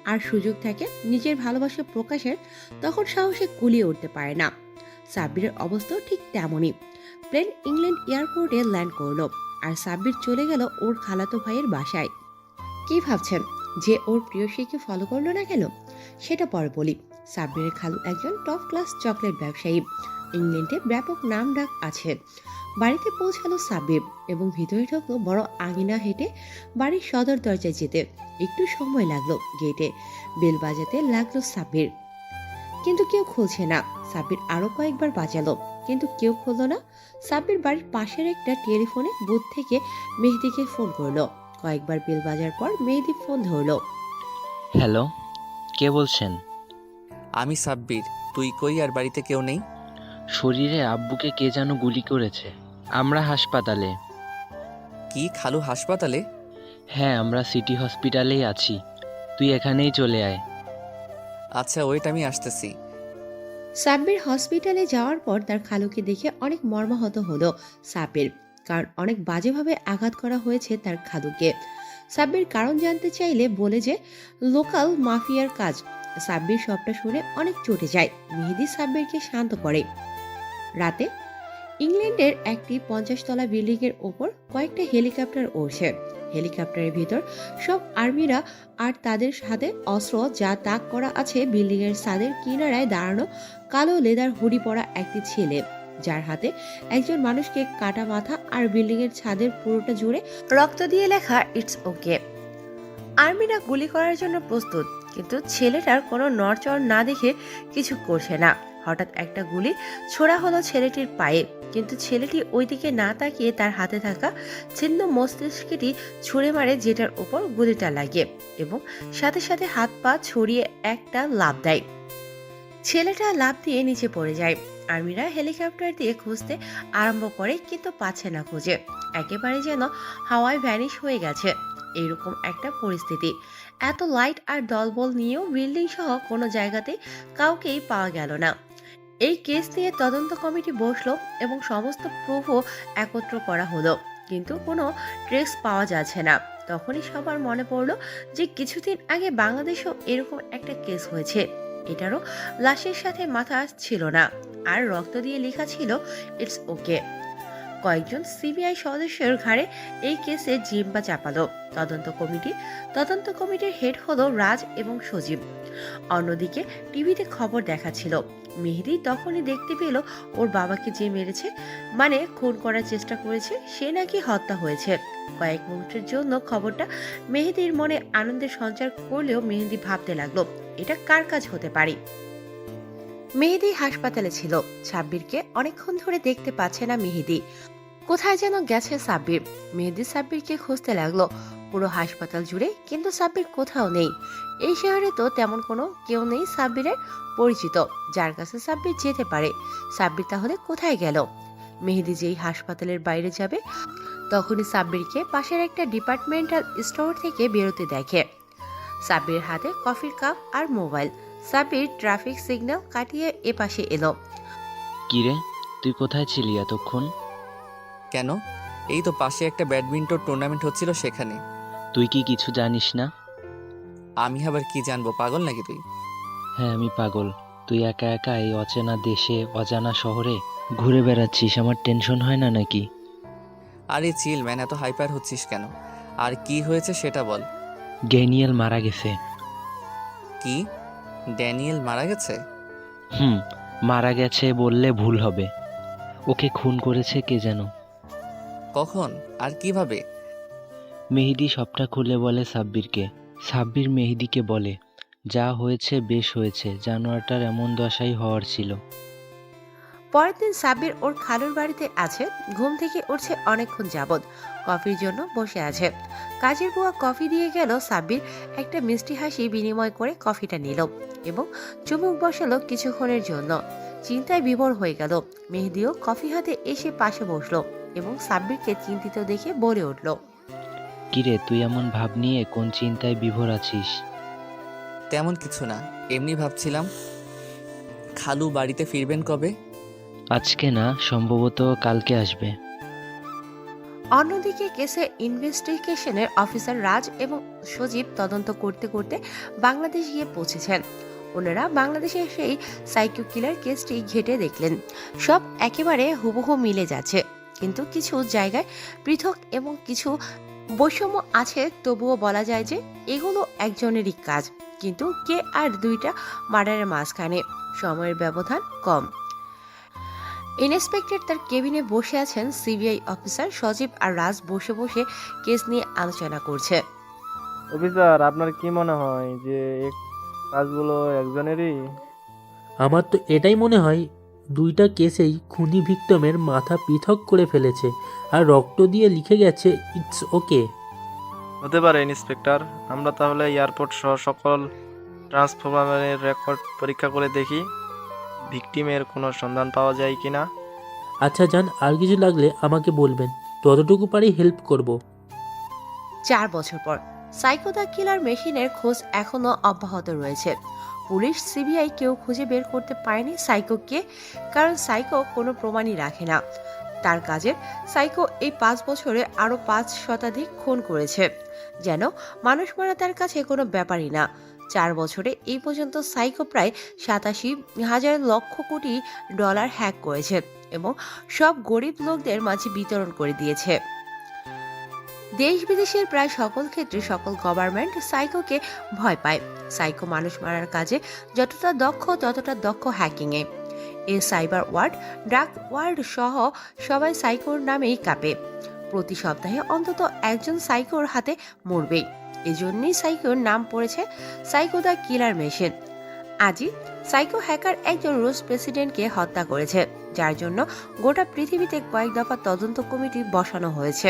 আর সুযোগ থাকে নিজের ভালোবাসা প্রকাশের, তখন সাহসে কুলিয়ে উঠতে পারে না। সাব্বিরের অবস্থাও ঠিক তেমনই। প্লেন ইংল্যান্ড এয়ারপোর্টে ল্যান্ড করলো আর সাব্বির চলে গেল ওর খালাতো ভাইয়ের বাসায়। কি ভাবছেন যে ওর প্রিয়সীকে ফলো করলো না কেন? সেটা পরে বলি। সাব্বিরের খালু একজন টপ ক্লাস চকলেট ব্যবসায়ী, ইংল্যান্ডে ব্যাপক নাম ডাক আছে। বাড়িতে পৌঁছালো সাব্বির এবং ভিতরে ঢুকলো বড় আঙিনা হেঁটে বাড়ির সদর দরজায় যেতে। একটু সময় লাগলো। গেটে বেল বাজাতে লাগলো সাব্বির, কিন্তু কেউ খুলছে না। সাব্বির আরো কয়েকবার বাজালো, কিন্তু কেউ খুললো না। সাব্বির বাড়ির পাশের একটা টেলিফোনে বুথ থেকে মেহেদিকে ফোন করলো। কয়েকবার বেল বাজার পর মেহেদি ফোন ধরলো। হ্যালো, কে বলছেন? আমি সাব্বির। তুই কই? আর বাড়িতে কেউ নেই? শরীরে আব্বুকে কে যেন গুলি করেছে। আমরা হাসপাতালে। কি, খালু হাসপাতালে? হ্যাঁ, আমরা সিটি হসপিটালেই আছি। তুই এখানেই চলে আয়। আচ্ছা ওয়েট, আমি আসতেছি। সাব্বির হসপিটালে যাওয়ার পর তার খালুকে দেখে অনেক মর্মাহত হলো সাব্বির, কারণ অনেক বাজেভাবে আঘাত করা হয়েছে তার খালুকে। সাব্বির কারণ জানতে চাইলে বলে যে লোকাল মাফিয়ার কাজ। সাব্বির সবটা শুনে অনেক চটে যায়। মেহেদি সাব্বিরকে শান্ত করে। রাতে ইংল্যান্ডের একটি 50 তলা বিল্ডিং এর ওপর কয়েকটা হেলিকপ্টার উড়ছে। হেলিকপ্টারের ভিতর সব আর্মিরা আর তাদের সাথে অস্ত্র যা তাক করা আছে। বিল্ডিং এর ছাদের কিনারায় দাঁড়ানো কালো লেদার হুডি পরা একটি ছেলে, যার হাতে একজন মানুষকে কাটা মাথা আর বিল্ডিং এর ছাদের পুরোটা জুড়ে রক্ত দিয়ে লেখা ইটস ওকে। আর্মিরা গুলি করার জন্য প্রস্তুত, কিন্তু ছেলেটার কোনো নড়চড় না দেখে কিছু করছে না। হঠাৎ একটা গুলি ছোড়া হলো ছেলেটির পায়ে, কিন্তু ছেলেটি ওইদিকে না তাকিয়ে তার হাতে থাকা ছিন্ন মস্তিষ্কটি ছুঁড়ে মারে, যেটার উপর গুলিটা লাগে এবং সাথে সাথে হাত পা ছড়িয়ে একটা লাফ দেয়। ছেলেটা লাফ দিয়ে নিচে পড়ে যায়। আর্মিরা হেলিকপ্টার দিয়ে খুঁজতে আরম্ভ করে, কিন্তু পাচ্ছে না খুঁজে। একেবারে যেন হাওয়ায় ভ্যানিশ হয়ে গেছে। এইরকম একটা পরিস্থিতি। এত লাইট আর দলবল নিয়েও বিল্ডিং সহ কোনো জায়গাতে কাউকেই পাওয়া গেল না। এই কেস নিয়ে তদন্ত কমিটি বসলো এবং সমস্ত প্রুফও একত্র করা হলো, কিন্তু কোনো ট্রেস পাওয়া যাচ্ছে না। তখনই সবার মনে পড়লো যে কিছুদিন আগে বাংলাদেশেও এরকম একটা কেস হয়েছে। এটারও লাশের সাথে মাথা ছিল না, আর রক্ত দিয়ে লেখা ছিল ইটস ওকে। কয়েকজন সিবিআই সদস্যের ঘাড়ে এই কেসে জিম্বা চাপালো তদন্ত কমিটির হেড হলো রাজ এবং সজীব। অন্যদিকে টিভিতে খবর দেখাচ্ছিল। মেহেদি তখনই দেখতে পেল ওর বাবাকে যে মেরেছে, মানে খুন করার চেষ্টা করেছে, সে নাকি হত্যা হয়েছে। কয়েক মুহূর্তের জন্য খবরটা মেহেদির মনে আনন্দের সঞ্চার করলেও মেহেদি ভাবতে লাগলো এটা কার কাজ হতে পারে। মেহেদি হাসপাতালে ছিল। সাব্বিরকে অনেকক্ষণ ধরে দেখতে পাচ্ছে না মেহেদি। কোথায় যেন গেছে সাব্বির। মেহেদি সাব্বিরকে খুঁজতে লাগলো পুরো হাসপাতাল জুড়ে, কিন্তু সাব্বির কোথাও নেই। এই শহরে তো তেমন কোনো কেউ নেই সাব্বিরের পরিচিত যার কাছে সাব্বির যেতে পারে। সাব্বির তাহলে কোথায় গেল? মেহেদি যেই হাসপাতালের বাইরে যাবে, তখনই সাব্বিরকে পাশের একটা ডিপার্টমেন্টাল স্টোর থেকে বেরোতে দেখে। সাব্বিরের হাতে কফির কাপ আর মোবাইল। সাব্বির ট্রাফিক সিগন্যাল কাটিয়ে এপাশে এলো। কিরে, তুই কোথায় ছিলি এতক্ষণ? কেন? এই তো পাশে একটা ব্যাডমিন্টন টুর্নামেন্ট হচ্ছিল, সেখানে। তুই কি কিছু জানিস না? আমি আবার কি জানবো, পাগল নাকি তুই? হ্যাঁ, আমি পাগল। তুই একা একা এই অচেনা দেশে, অজানা শহরে ঘুরে বেড়াচ্ছিস, আমার টেনশন হয় না নাকি? আরে চিল ম্যান, এত হাইপার হচ্ছিস কেন? আর কি হয়েছে সেটা বল। ড্যানিয়েল মারা গেছে। কি? ড্যানিয়েল মারা গেছে? মারা গেছে বললে ভুল হবে। ওকে খুন করেছে কে যেন। কখন আর কিভাবে? মেহেদি সবটা খুলে বলে সাব্বিরকে। সাব্বির মেহেদিকে বলে, যা হয়েছে বেশ হয়েছে, জানোয়ারটার এমন দশাই হওয়ার ছিল। পরের দিন সাব্বির ওর খালুর বাড়িতে আছে। ঘুম থেকে উঠছে অনেকক্ষণ যাবৎ। কফির জন্য বসে আছে। কাজের বুয়া কফি দিয়ে গেল। সাব্বির একটা মিষ্টি হাসি বিনিময় করে কফিটা নিল এবং চুমুক বসালো কিছুক্ষণের জন্য। চিন্তায় বিভোর হয়ে গেল। মেহেদিও কফি হাতে এসে পাশে বসলো এবং সাব্বিরকে চিন্তিত দেখে বলে উঠল, কিরে, তুই এমন ভাব নিয়ে কোন চিন্তায় বিভোর আছিস? তেমন কিছু না, এমনি ভাবছিলাম খালু বাড়িতে ফিরবেন কবে। আজকে না, সম্ভবত কালকে আসবে। অন্যদিকে কেসের ইনভেস্টিগেশনের অফিসার রাজ এবং সজীব তদন্ত করতে করতে বাংলাদেশ গিয়ে পৌঁছেছেন। ওনারা বাংলাদেশের সেই সাইকো কিলার কেসটি ঘেটে দেখলেন। সব একেবারে হুবহু মিলে যাচ্ছে, কিন্তু কিছু জায়গায় পৃথক এবং কিছু বৈষম্য আছে। তবুও বলা যায় যে এগুলো একজনেরই কাজ, কিন্তু কে আর দুইটা মার্ডারের মাঝখানে সময়ের ব্যবধান কম। ইন্সপেক্টর তার কেবিনে বসে আছেন। সিবিআই অফিসার সজীব আর রাজ বসে বসে কেস নিয়ে আলোচনা করছে। অফিসার, আপনার কি মনে হয় যে এই কাজগুলো একজনেরই? আমার তো এটাই মনে হয়, দুইটা কেসেই খুনি ভিক্টিমের মাথা পৃথক করে ফেলেছে আর রক্ত দিয়ে লিখে গেছে ইটস ওকে। হতে পারে ইন্সপেক্টর। আমরা তাহলে এয়ারপোর্ট সহ সকল ট্রান্সফরমারের রেকর্ড পরীক্ষা করে দেখি ভিকটিমের কোনো সন্ধান পাওয়া যায় কিনা। আচ্ছা যান, আর কিছু লাগলে আমাকে বলবেন, ততটুকু পারি হেল্প করব। 4 বছর পর সাইকো দ্য কিলার মেশিনের খোঁজ এখনো অব্যাহত রয়েছে। পুলিশ, সিবিআই কেউ খুঁজে বের করতে পারেনি সাইকোকে, কারণ সাইকো কোনো প্রমাণই রাখে না। তার কাজের সাইকো এই 5 বছরে আরো 5 শতাধিক খুন করেছে, যেন মানুষ মারা তার কাছে কোনো ব্যাপারই না। 4 বছরে এই পর্যন্ত সাইকো প্রায় 87,000 লক্ষ কোটি ডলার হ্যাক করেছে এবং সব গরিব লোকদের মাঝে বিতরণ করে দিয়েছে। দেশ বিদেশের প্রায় সকল ক্ষেত্রে সকল গভর্নমেন্ট সাইকোকে ভয় পায়। সাইকো মানুষ মারার কাজে যতটা দক্ষ ততটা দক্ষ হ্যাকিংয়ে। এ সাইবার ওয়ার্ল্ড, ডার্ক ওয়ার্ল্ড সহ সবাই সাইকোর নামেই কাঁপে। প্রতি সপ্তাহে অন্তত একজন সাইকোর হাতে মরবেই। এজন্যই সাইকোর নাম পড়েছে সাইকো দ্য কিলার মেশিন। আজই সাইকো হ্যাকার একজন রুশ প্রেসিডেন্টকে হত্যা করেছে, যার জন্য গোটা পৃথিবীতে কয়েক দফা তদন্ত কমিটি বসানো হয়েছে।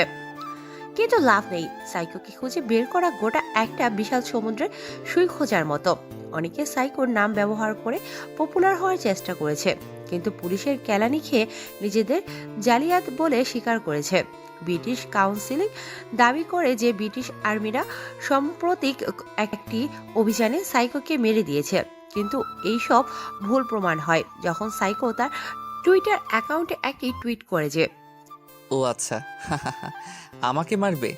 কিন্তু লাভ নেই, সাইকোকে খুঁজে বের করা গোটা একটা বিশাল সমুদ্রের সুই খোঁজার মতো। অনেকে সাইকোর নাম ব্যবহার করে পপুলার হওয়ার চেষ্টা করেছে, কিন্তু পুলিশের কেলানি খেয়ে নিজেদের জালিয়াত বলে স্বীকার করেছে। ব্রিটিশ কাউন্সিল দাবি করে যে ব্রিটিশ আর্মিরা সাম্প্রতিক একটি অভিযানে সাইকোকে মেরে দিয়েছে, কিন্তু এইসব ভুল প্রমাণ হয় যখন সাইকো তার টুইটার অ্যাকাউন্টে একটি টুইট করে যে, ও আচ্ছা, আমাকে মারবে,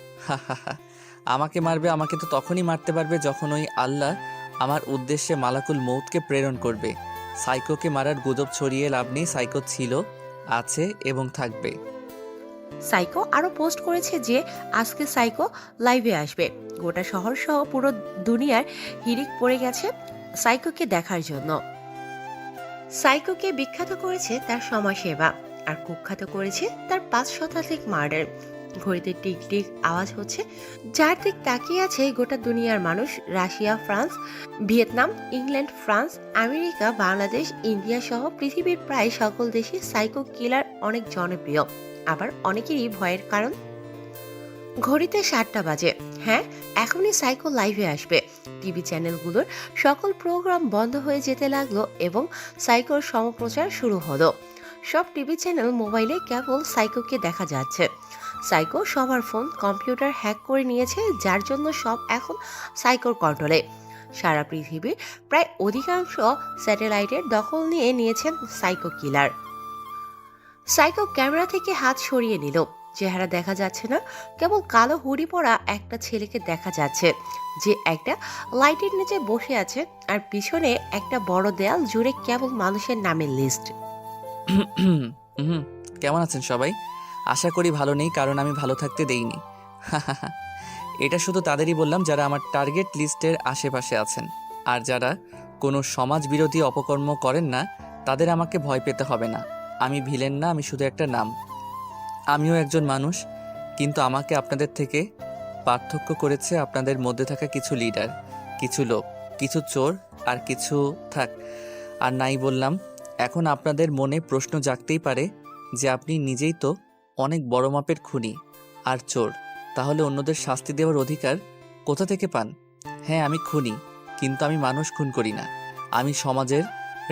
আমাকে মারবে। আমাকে তো তখনই মারতে পারবে যখন ওই আল্লাহ আমার উদ্দেশ্যে মালাকুল মৌতকে প্রেরণ করবে। সাইকোকে মারার গুজব ছড়িয়ে লাভ নেই, সাইকো ছিল, আছে এবং থাকবে। সাইকো আরো পোস্ট করেছে যে আজকে সাইকো লাইভে আসবে। গোটা শহর সহ পুরো দুনিয়ার হিড়িক পড়ে গেছে সাইকোকে দেখার জন্য। সাইকোকে বিখ্যাত করেছে তার সমাজসেবা, আর কুখ্যাত করেছে তার 5 শতাধিক মার্ডার। ঘড়িতে টিক টিক আওয়াজ হচ্ছে, যার দিক তাকিয়ে আছে গোটা দুনিয়ার মানুষ। Russia, France, Vietnam, England, France, America, Bangladesh, India সহ পৃথিবীর প্রায় সকল দেশে সাইকো কিলার অনেক জনপ্রিয়, আবার অনেকেরই ভয়ের কারণ। ঘড়িতে 7টা বাজে। হ্যাঁ, এখনই সাইকো লাইভে আসবে। টিভি চ্যানেলগুলোর সকল প্রোগ্রাম বন্ধ হয়ে যেতে লাগলো এবং সাইকোর সমপ্রচার শুরু হলো। সব টিভি চ্যানেল মোবাইলে কেবল সাইকোকে দেখা যাচ্ছে। সাইকো সবার ফোন, কম্পিউটার হ্যাক করে নিয়েছে, যার জন্য সব এখন সাইকোর কন্ট্রোলে। সারা পৃথিবীর প্রায় অধিকাংশ স্যাটেলাইটের দখল নিয়ে নিয়েছেন সাইকো কিলার। সাইকো ক্যামেরা থেকে হাত সরিয়ে নিল। চেহারা দেখা যাচ্ছে না, কেবল কালো হুডি পরা একটা ছেলেকে দেখা যাচ্ছে, যে একটা লাইটের নিচে বসে আছে, আর পিছনে একটা বড় দেয়াল জুড়ে কেবল মানুষের নামের লিস্ট। কেমন আছেন সবাই? আশা করি ভালো নেই, কারণ আমি ভালো থাকতে দেইনি। এটা শুধু তাদেরই বললাম যারা আমার টার্গেট লিস্টের আশেপাশে আছেন, আর যারা কোনো সমাজ বিরোধী অপকর্ম করেন না তাদের আমাকে ভয় পেতে হবে না। আমি ভিলেন না, আমি শুধু একটা নাম। আমিও একজন মানুষ, কিন্তু আমাকে আপনাদের থেকে পার্থক্য করেছে আপনাদের মধ্যে থাকা কিছু লিডার, কিছু লোক, কিছু চোর, আর কিছু থাক আর নাই বললাম। এখন আপনাদের মনে প্রশ্ন জাগতেই পারে যে আপনি নিজেই তো অনেক বড় মাপের খুনি আর চোর, তাহলে অন্যদের শাস্তি দেওয়ার অধিকার কোথা থেকে পান? হ্যাঁ, আমি খুনি, কিন্তু আমি মানুষ খুন করি না। আমি সমাজের,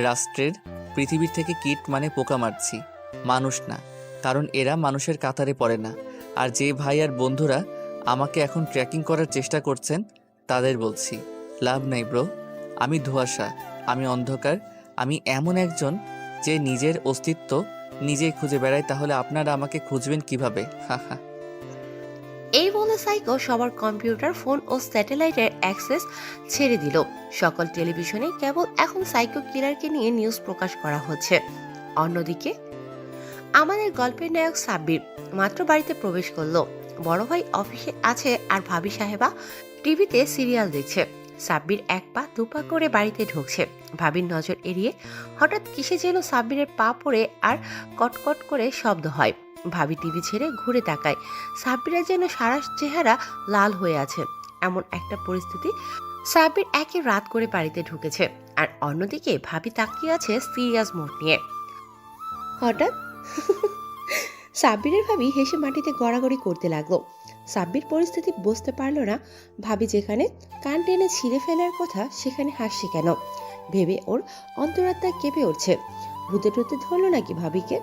রাষ্ট্রের, পৃথিবীর থেকে কীট মানে পোকা মারছি, মানুষ না, কারণ এরা মানুষের কাতারে পড়ে না। আর যে ভাই আর বন্ধুরা আমাকে এখন ট্র্যাকিং করার চেষ্টা করছেন তাদের বলছি, লাভ নাই ব্রো। আমি ধোঁয়াশা, আমি অন্ধকার, আমি এমন একজন যে নিজের অস্তিত্ব নিজেই খুঁজে বেড়ায়। তাহলে আপনারা আমাকে খুঁজবেন কিভাবে? হা। এই বলে সাইকো সবার কম্পিউটার, ফোন ও স্যাটেলাইটের অ্যাক্সেস ছেড়ে দিল। সকল টেলিভিশনে কেবল এখন সাইকো কিলারকে নিয়ে নিউজ প্রকাশ করা হচ্ছে। অন্যদিকে আমাদের গল্পের নায়ক সাব্বির মাত্র বাড়িতে প্রবেশ করলো। বড় ভাই অফিসে আছে আর ভাবি সাহেবা টিভিতে সিরিয়াল দেখছে। সাব্বির 1 পা 2 পা করে বাড়িতে ঢুকছে। ভাবির নজর এড়িয়ে হঠাৎ কিসে যেন সাব্বিরের পা পড়ে আর কটকট করে শব্দ হয়। ভাবি টিভি ছেড়ে ঘুরে তাকায়। সাব্বিরের যেন সারা চেহারা লাল হয়ে আছে। এমন একটা পরিস্থিতি, সাব্বির একে রাত করে বাড়িতে ঢুকেছে, আর অন্যদিকে ভাবি তাকিয়ে আছে সিরিয়াস মুড নিয়ে। হঠাৎ সাব্বিরের ভাবি হেসে মাটিতে গড়াগড়ি করতে লাগলো। সাব্বির পরিস্থিতি বুঝতে পারলো না, ভাবি যেখানে কান টেনে ছিঁড়ে ফেলার কথা সেখানে হাসছে কেন ভেবে ওর অন্তরাত্মা কেঁপে উঠছে। ভূতে টুতে ধরলো নাকি ভাবিকে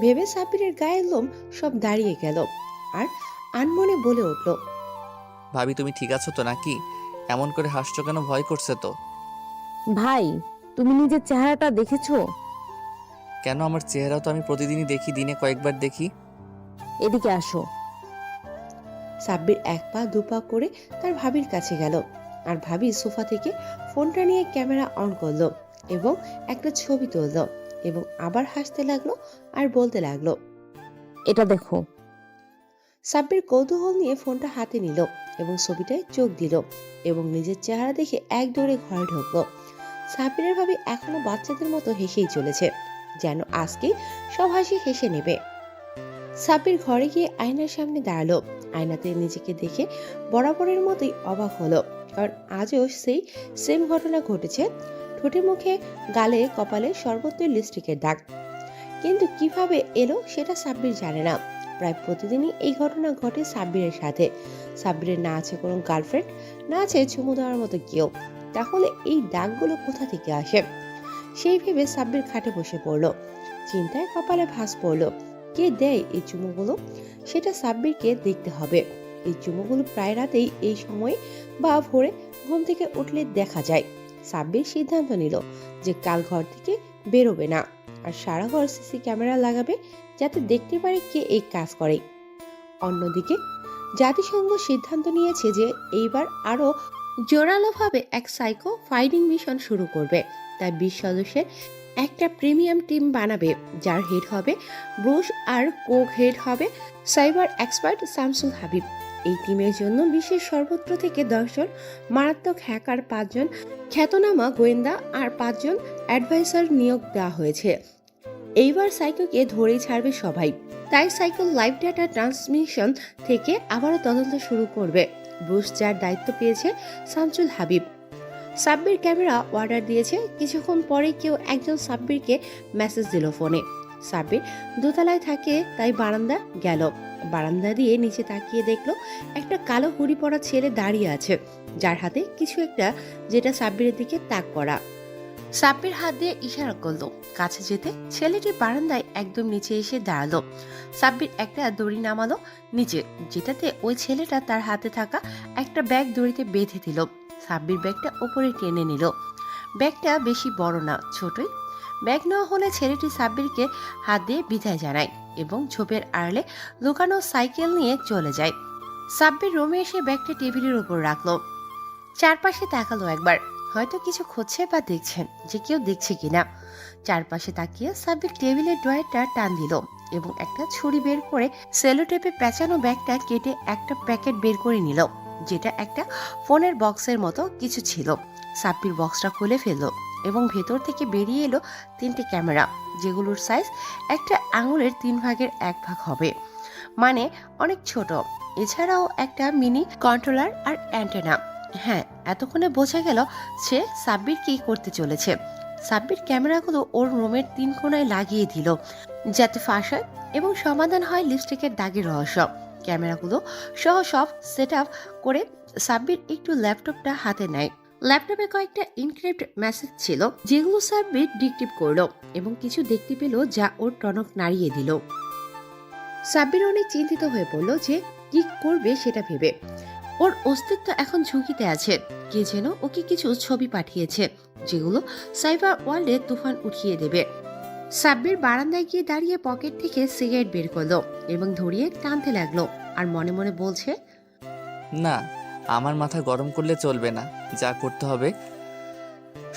ভেবে সাব্বিরের গায়ের লোম সব দাঁড়িয়ে গেল, আর আনমনে বলে উঠল, ভাবি তুমি ঠিক আছো তো নাকি? এমন করে হাসছো কেন? ভয় করছে তো? ভাই, তুমি নিজের চেহারাটা দেখেছো? কেন? আমার চেহারা তো আমি প্রতিদিনই দেখি, দিনে কয়েকবার দেখি। এদিকে আসো। সাব্বির 1 পা 2 পা করে তার ভাবির কাছে গেল, আর ভাবি সোফা থেকে ফোনটা নিয়ে ক্যামেরা অন করলো এবং একটা ছবি তুললো এবং আবার হাসতে লাগলো আর বলতে লাগলো, এটা দেখো। সাব্বির কৌতূহল নিয়ে ফোনটা হাতে নিল এবং ছবিটায় চোখ দিল এবং নিজের চেহারা দেখে এক দৌড়ে ঘরে ঢুকলো। সাব্বিরের ভাবি এখনো বাচ্চাদের মতো হেসেই চলেছে, যেন আজকে সব হাসি হেসে নেবে। সাব্বির ঘরে গিয়ে আয়নার সামনে দাঁড়ালো। আয়নাতে নিজেকে দেখে বরাবরের মতোই অবাক হলো, কারণ আজও সেই সেম ঘটনা ঘটেছে। ঠোঁটে মুখে গালে কপালে সর্বত্র লিপস্টিকের দাগ, কিন্তু কিভাবে এলো সেটা সাব্বির জানে না। প্রায় প্রতিদিনই এই ঘটনা ঘটে সাব্বিরের সাথে। সাব্বিরের না আছে কোনো গার্লফ্রেন্ড, না আছে চুমু দেওয়ার মতো কেউ, তাহলে এই দাগগুলো কোথা থেকে আসে? সেই ভেবে সাব্বির খাটে বসে পড়ল। চিন্তায় কপালে ভাঁজ পড়ল, কে দেয় এই চুমুগুলো? সেটা সাব্বিরকে দেখতে হবে। এই চুমুগুলো প্রায় রাতেই এই সময় বা ভোরে ঘুম থেকে উঠলে দেখা যায়। সাব্বির সিদ্ধান্ত নিল যে কাল ঘর থেকে বেরোবে না, আর সারা ঘর সিসি ক্যামেরা লাগাবে, যাতে দেখতে পারে কে এই কাজ করে। অন্যদিকে জাতিসংঘ সিদ্ধান্ত নিয়েছে যে এইবার আরো জোরালোভাবে এক সাইকো ফাইটিং মিশন শুরু করবে। তাই 20 সদস্যের একটা প্রিমিয়াম টিম বানাবে, যার হেড হবে ব্রুস আর কো হেড হবে সাইবার এক্সপার্ট শামসুল হাবিব। এই টিমের জন্য বিশ্বের সর্বত্র থেকে 10 জন মারাত্মক হ্যাকার, 5 জন খ্যাতনামা গোয়েন্দা আর 5 জন অ্যাডভাইসার নিয়োগ দেওয়া হয়েছে। এইবার সাইকোকে ধরেই ছাড়বে সবাই। তাই সাইকো লাইভ ডাটা ট্রান্সমিশন থেকে আবারও তদন্ত শুরু করবে। ব্রুস, যার দায়িত্ব পেয়েছে শামসুল হাবিব। সাব্বির ক্যামেরা অর্ডার দিয়েছে। কিছুক্ষণ পরে কেউ একজন সাব্বিরকে মেসেজ দিল ফোনে। সাব্বির দোতলায় থাকে, তাই বারান্দা গেল। বারান্দা দিয়ে নিচে তাকিয়ে দেখলো একটা কালো হুডি পরা ছেলে দাঁড়িয়ে আছে, যার হাতে কিছু একটা, যেটা সাব্বিরের দিকে তাক করা। সাব্বির হাত দিয়ে ইশারা করলো কাছে যেতে। ছেলেটি বারান্দায় একদম নিচে এসে দাঁড়ালো। সাব্বির একটা দড়ি নামালো নিচে, যেটাতে ওই ছেলেটা তার হাতে থাকা একটা ব্যাগ দড়িতে বেঁধে দিল। সাব্বির ব্যাগটা ওপরে টেনে নিল। ব্যাগটা বেশি বড় না, ছোটই। ব্যাগ নেওয়া হলে ছেলেটি সাব্বিরকে হাত দিয়ে বিদায় জানায় এবং ঝোপের আড়ালে লুকানো সাইকেল নিয়ে চলে যায়। সাব্বির রুমে এসে ব্যাগটা টেবিলের উপর রাখলো। চারপাশে তাকালো একবার, হয়তো কিছু খুঁজছে বা দেখছেন যে কেউ দেখছে কিনা। চারপাশে তাকিয়ে সাব্বির টেবিলের ড্রয়ারটা টান দিল এবং একটা ছুরি বের করে সেলোটেপে পেঁচানো ব্যাগটা কেটে একটা প্যাকেট বের করে নিল, যেটা একটা ফোনের বক্সের মতো কিছু ছিল। সাব্বির বক্সটা খুলে ফেললো এবং ভেতর থেকে বেরিয়ে এলো 3টে ক্যামেরা, যেগুলোর সাইজ একটা আঙুলের 3 ভাগের 1 ভাগ হবে, মানে অনেক ছোট। এছাড়াও একটা মিনি কন্ট্রোলার আর অ্যান্টেনা। হ্যাঁ, এতক্ষণে বোঝা গেল সে সাব্বির কি করতে চলেছে। সাব্বির ক্যামেরাগুলো ওর রুমের 3 কোণায় লাগিয়ে দিল, যাতে ফাঁস হয় এবং সমাধান হয় লিপস্টিকের দাগের রহস্য। ক্যামেরাগুলো সহ সব সেট আপ করে সাব্বির একটু ল্যাপটপটা হাতে নেয়। ল্যাপটপে কয়েকটা ইনক্রিপ্ট মেসেজ ছিল, যেগুলো সাব্বির ডিকটিভ করলো এবং কিছু দেখতে পেল যা ওর টনক নাড়িয়ে দিল। সাব্বির অনেক চিন্তিত হয়ে পড়ল যে কি করবে সেটা ভেবে। ওর অস্তিত্ব এখন ঝুঁকিতে আছে। কে যেন ওকে কিছু ছবি পাঠিয়েছে, যেগুলো সাইবার ওয়ার্ল্ডে তুফান উঠিয়ে দেবে। সাব্বির বারান্দায় গিয়ে দাঁড়িয়ে পকেট থেকে সিগারেট বের করলো এবং ধরিয়ে টানতে লাগলো, আর মনে মনে বলছে, না, আমার মাথা গরম করলে চলবে না। যা করতে হবে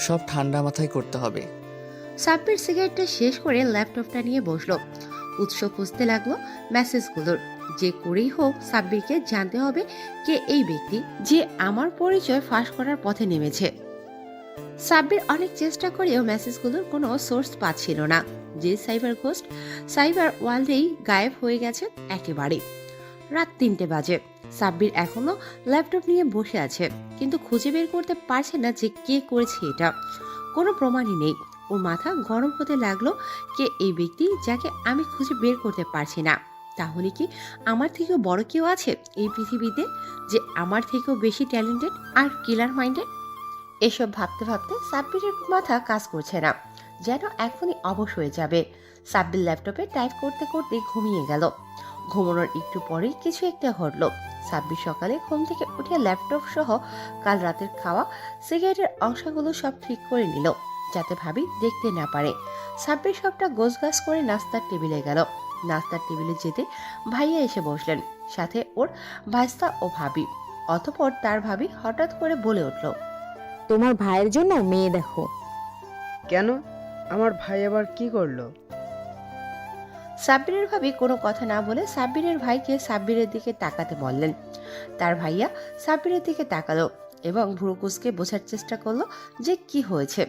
সব ঠান্ডা মাথায় করতে হবে। সাব্বির সিগারেটটা শেষ করে ল্যাপটপটা নিয়ে বসলো। উৎস খুঁজতে লাগলো মেসেজগুলোর। যে করেই হোক সাব্বিরকে জানতে হবে কে এই ব্যক্তি যে আমার পরিচয় ফাঁস করার পথে নেমেছে। সাব্বির অনেক চেষ্টা করেও মেসেজগুলোর কোনো সোর্স পাচ্ছিল না। যে সাইবার ঘোস্ট সাইবার ওয়ার্ল্ডেই গায়েব হয়ে গেছে একেবারে। রাত 3টে বাজে। সাব্বির এখনো ল্যাপটপ নিয়ে বসে আছে, কিন্তু খুঁজে বের করতে পারছে না যে কে করেছে এটা। কোনো প্রমাণই নেই। ওর মাথা গরম হতে লাগলো, কে এই ব্যক্তি যাকে আমি খুঁজে বের করতে পারছি না? তাহলে কি আমার থেকেও বড় কেউ আছে এই পৃথিবীতে, যে আমার থেকেও বেশি ট্যালেন্টেড আর কিলার মাইন্ডেড? এসব ভাবতে ভাবতে সাব্বিরের মাথা কাজ করছে না, যেন এখনই অবশ হয়ে যাবে। সাব্বির ল্যাপটপে টাইপ করতে করতে ঘুমিয়ে গেল। ঘুমানোর একটু পরেই কিছু একটা ঘটলো। সাব্বির সকালে ঘুম থেকে উঠে ল্যাপটপ সহ কাল রাতের খাওয়া সিগারেটের অংশগুলো সব ঠিক করে নিল, যাতে ভাবি দেখতে না পারে। সাব্বির সবটা গোছগাছ করে নাস্তার টেবিলে গেল। নাস্তার টেবিলে যেতে ভাইয়া এসে বসলেন, সাথে ওর ভাইস্তা ও ভাবি। অতঃপর তার ভাবি হঠাৎ করে বলে উঠল, তোমার ভাইয়ের জন্য মেয়ে দেখো। কেন? আমার ভাই আবার কি করলো? সাব্বিরের ভাবি কোনো কথা না বলে সাব্বিরের ভাইকে সাব্বিরের দিকে তাকাতে বললেন। তার ভাইয়া সাব্বিরের দিকে তাকালো এবং ভ্রু কুঁচকে বোঝার চেষ্টা করলো যে কি হয়েছে।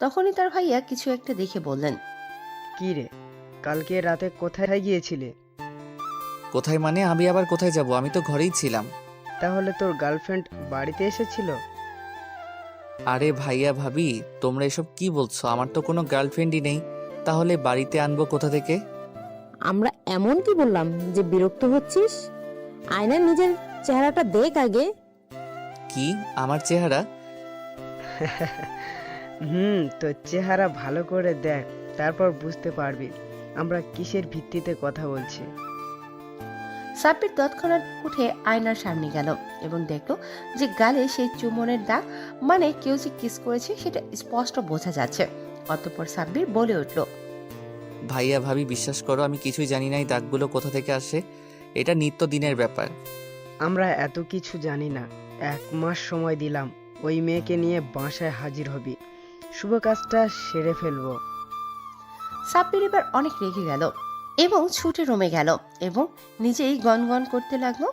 তখনই তার ভাইয়া কিছু একটা দেখে বললেন, কি রে, কালকে রাতে কোথায় গিয়েছিলে? কোথায় মানে? আমি আবার কোথায় যাব? আমি তো ঘরেই ছিলাম। তাহলে তোর গার্লফ্রেন্ড বাড়িতে এসেছিল? আরে ভাইয়া ভাবি, তোমরা এসব কি বলছো? আমার তো কোনো গার্লফ্রেন্ডই নেই। তাহলে বাড়িতে আনবো কোথা থেকে? আমরা এমন কি বললাম যে বিরক্ত হচ্ছিস? আয়নায় নিজের চেহারাটা দেখ আগে। কি আমার চেহারা? তোর চেহারা ভালো করে দেখ, তারপর বুঝতে পারবি আমরা কিসের ভিত্তিতে কথা বলছি। সাব্বির তৎক্ষণাৎ উঠে আয়নার সামনে গেল এবং দেখলো যে গালে সেই চুমনের দাগ, মানে কেউ যে কিস করেছে সেটা স্পষ্ট বোঝা যাচ্ছে। অতঃপর সাব্বির বলে উঠল, ভাইয়া ভাবি বিশ্বাস করো, আমি কিছুই জানি না এই দাগগুলো কোথা থেকে আসে। এটা নিত্যদিনের ব্যাপার। আমরা এত কিছু জানি না। 1 মাস সময় দিলাম, ওই মেয়েকে নিয়ে বাসায় হাজির হবি, শুভ কাজটা সেরে ফেলবো। সাব্বির এবার অনেক রেগে গেল এবং ছুটে রুমে গেল এবং নিজেই গনগন করতে লাগলো,